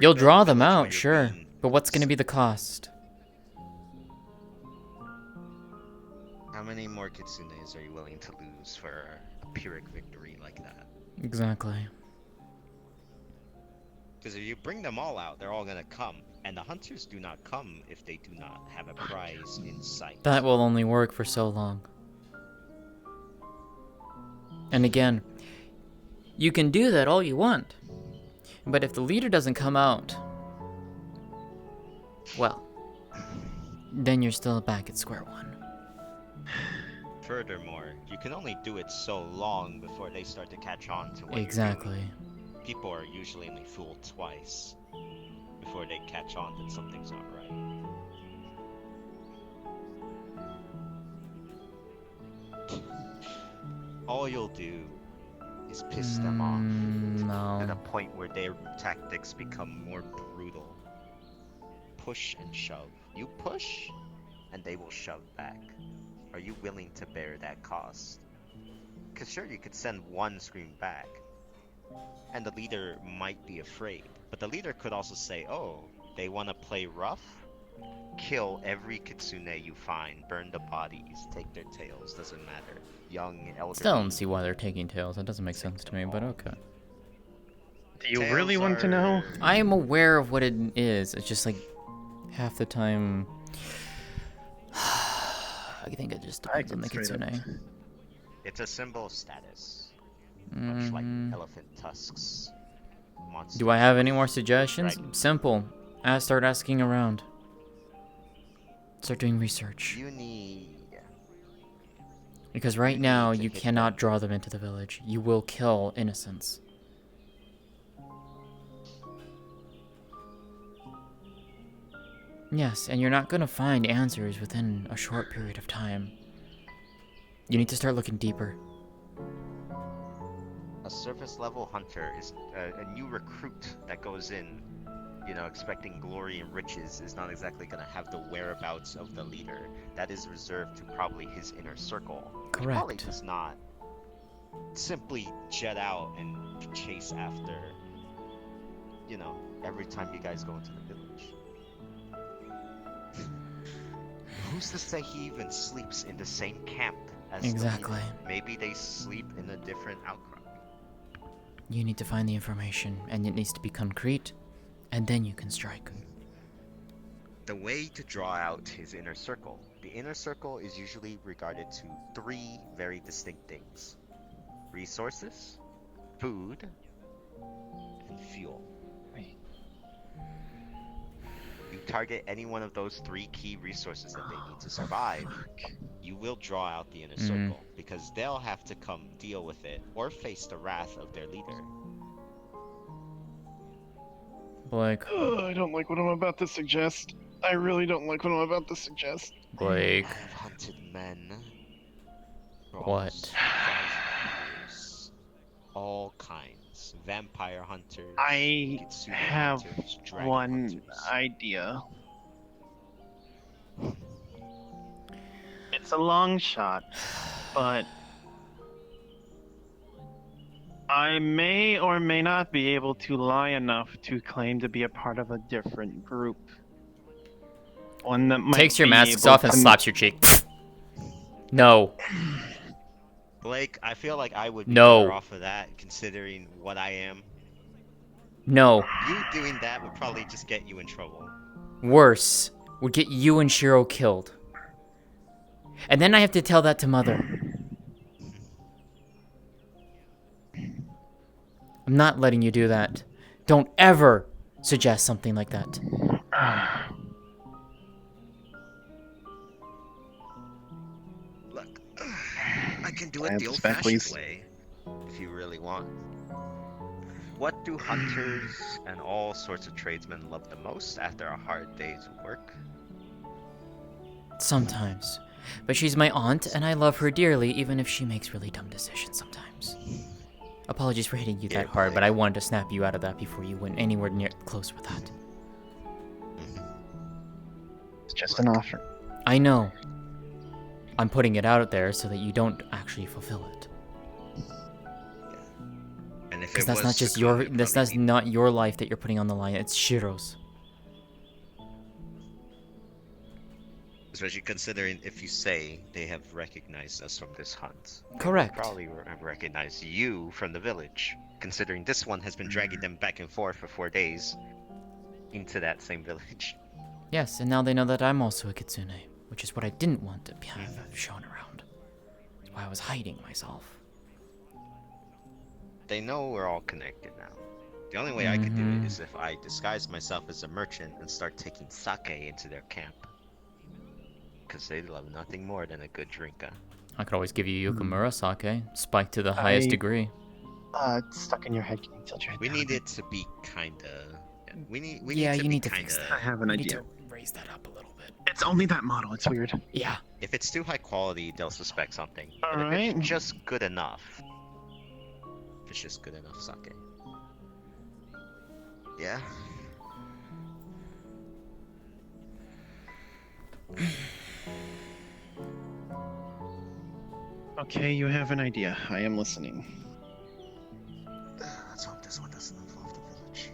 You'll draw them out, sure, but what's going to be the cost? How many more kitsunes are you willing to lose for a Pyrrhic victory like that? Exactly. Because if you bring them all out, they're all gonna come. And the hunters do not come if they do not have a prize in sight. That will only work for so long. And again, you can do that all you want. But if the leader doesn't come out, well, then you're still back at square one. Furthermore, you can only do it so long before they start to catch on to what Exactly. you're doing. People are usually only fooled twice before they catch on that something's not right. All you'll do is piss them off No. to the point where their tactics become more brutal. Push and shove. You push, and they will shove back. Are you willing to bear that cost? Because sure, you could send one scream back, and the leader might be afraid. But the leader could also say, oh, they want to play rough? Kill every kitsune you find, burn the bodies, take their tails, doesn't matter. Young, elderly. Still don't see why they're taking tails. That doesn't make sense to me, but okay. Do you really want to know? I am aware of what it is. It's just like half the time. I think it just depends on the kitsune. It's a symbol of status. Much like elephant tusks. Monsters. Do I have any more suggestions? Simple. Start asking around. Start doing research. You need... Because right now, you cannot draw them into the village. You will kill innocents. Yes, and you're not going to find answers within a short period of time. You need to start looking deeper. A surface level hunter is a new recruit that goes in, you know, expecting glory and riches is not exactly going to have the whereabouts of the leader. That is reserved to probably his inner circle. Correct. He probably does not simply jet out and chase after, you know, every time you guys go into the village. Who's to say he even sleeps in the same camp as Exactly. the leader? Maybe they sleep in a different outcrop. You need to find the information, and it needs to be concrete, and then you can strike. The way to draw out his inner circle. The inner circle is usually regarded to three very distinct things. Resources, food, and fuel. You target any one of those three key resources that they need to survive, you will draw out the inner circle, because they'll have to come deal with it or face the wrath of their leader. Blake. I don't like what I'm about to suggest. I really don't like what I'm about to suggest. Blake. I have hunted men. for What? almost 1,000 years. All kinds. Vampire hunters. I Kitsune have hunters, dragon one hunters. idea. It's a long shot, but I may or may not be able to lie enough to claim to be a part of a different group. One that might Takes your be masks able off and to- slaps your cheek. No. Blake, I feel like I would be No. better off of that, considering what I am. No. You doing that would probably just get you in trouble. Worse. Would get you and Shiro killed. And then I have to tell that to Mother. I'm not letting you do that. Don't ever suggest something like that. Look, I can do it Have the this back, old-fashioned please. way, if you really want. What do hunters and all sorts of tradesmen love the most after a hard day's work? Sometimes. But she's my aunt, and I love her dearly, even if she makes really dumb decisions sometimes. Apologies for hitting you that hard, but I wanted to snap you out of that before you went anywhere near close with that. It's just an offer. I know. I'm putting it out there so that you don't actually fulfill it. And if Because it that's was not just to your come, that's not your life that you're putting on the line, it's Shiro's. Especially considering if you say they have recognized us from this hunt. Correct. They probably have recognized you from the village, considering this one has been dragging them back and forth for 4 days into that same village. Yes, and now they know that I'm also a kitsune, which is what I didn't want to have shown around. That's why I was hiding myself. They know we're all connected now. The only way I could do it is if I disguise myself as a merchant and start taking sake into their camp. Because they love nothing more than a good drinker. I could always give you Yukamura sake, spiked to the highest degree. It's stuck in your head. Can you tilt your head We down need a it to be kinda... We need Yeah, to you be need to kinda... fix that. I have an You idea. need to raise that up a little bit. It's only that model. It's weird. Yeah. If it's too high quality, they'll suspect something. But if Alright. it's just good enough... If it's just good enough sake. Yeah. Okay, you have an idea. I am listening. Let's hope this one doesn't involve the village.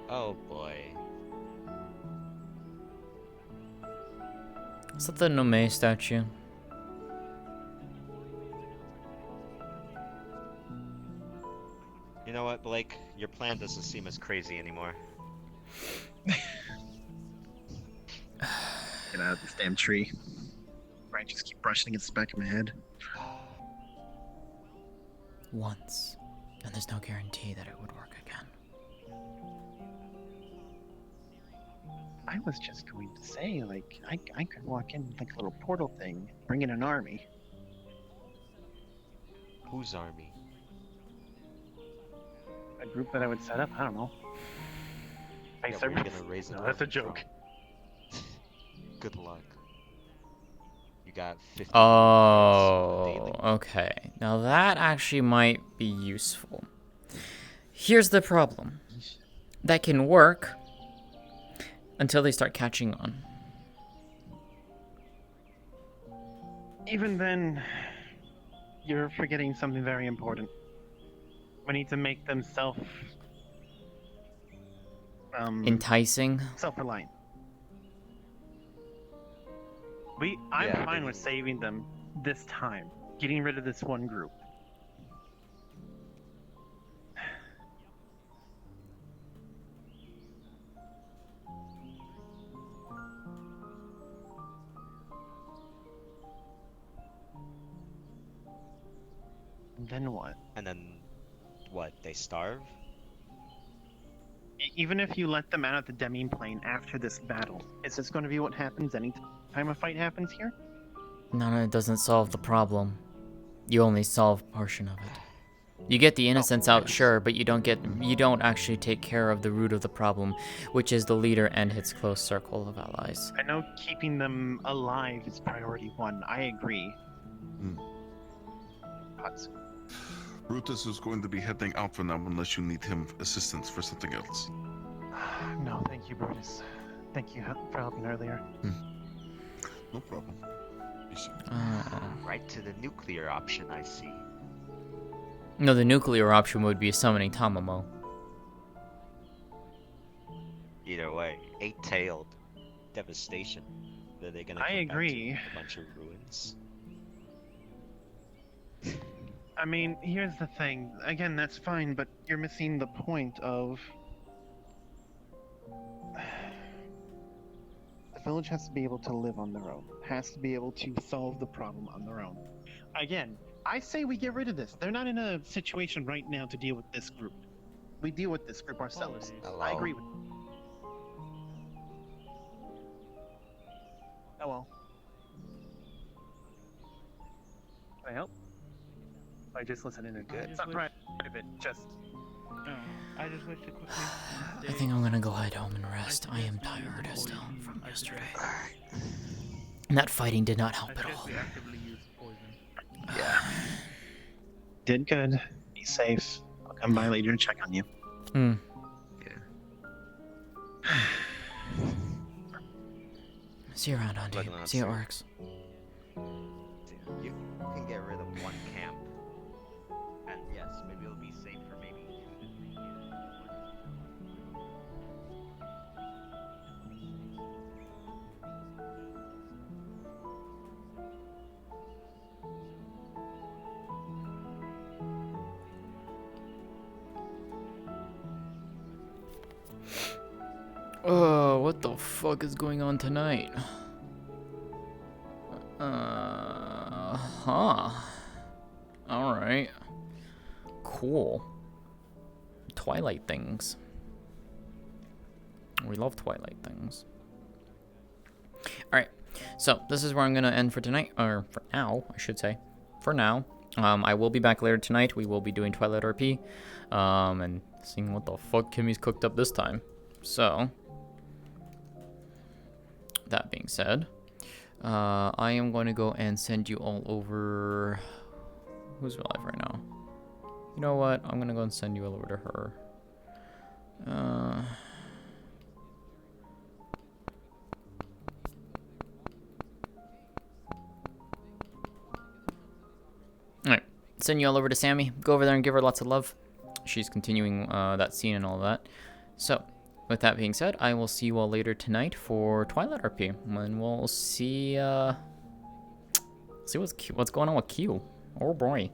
Oh boy. Is that the Nome statue? You know what, Blake? Your plan doesn't seem as crazy anymore. Get out of this damn tree. Branches keep brushing against the back of my head. Once. And there's no guarantee that it would work again. I was just going to say, like, I could walk in like a little portal thing, bring in an army. Whose army? A group that I would set up. I don't know. Hey, Yeah, where you gonna raise no, an that's a army joke. from? Good luck. You got 50 Oh, okay. Now that actually might be useful. Here's the problem. That can work until they start catching on. Even then, you're forgetting something very important. We need to make them Enticing? self-reliant. I'm Yeah, fine with saving them this time. Getting rid of this one group. And then what? And then, what, they starve? Even if you let them out of the Demine plane after this battle, is this going to be what happens any time a fight happens here? No, it doesn't solve the problem. You only solve a portion of it. You get the innocents out, sure, but you don't actually take care of the root of the problem, which is the leader and his close circle of allies. I know keeping them alive is priority one. I agree. Hudson. Brutus is going to be heading out for now unless you need him assistance for something else. No, thank you, Brutus. Thank you for helping earlier. No problem. Right to the nuclear option, I see. No, the nuclear option would be summoning Tamamo. Either way, 8-tailed devastation. Are they gonna I come back to agree. a bunch of ruins? I mean, here's the thing. Again, that's fine, but you're missing the point of... The village has to be able to live on their own. Has to be able to solve the problem on their own. Again, I say we get rid of this. They're not in a situation right now to deal with this group. We deal with this group ourselves. I agree with Hello. Can I help? I just listen in and good. It's not private, just... I just wish to quickly... I think I'm gonna go head home and rest. I am tired still from yesterday. And that fighting did not help at all. Yeah. Did good. Be safe. I'll come by later to check on you. See you around, Andy. See you at works. You can get rid of one camp Oh, what the fuck is going on tonight? Alright. Cool. Twilight things. We love Twilight things. Alright, so this is where I'm going to end for tonight. Or for now, I should say. For now. I will be back later tonight. We will be doing Twilight RP. And seeing what the fuck Kimmy's cooked up this time. So, that being said, I am going to go and send you all over... Who's alive right now? You know what? I'm going to go and send you all over to her. Alright, send you all over to Sammy. Go over there and give her lots of love. She's continuing that scene and all that. So, with that being said, I will see you all later tonight for Twilight RP. And we'll see what's going on with Q. Oh boy.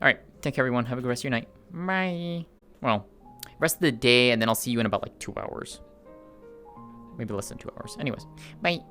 Alright, take care everyone. Have a good rest of your night. Bye. Well, rest of the day, and then I'll see you in about like 2 hours. Maybe less than 2 hours. Anyways, bye.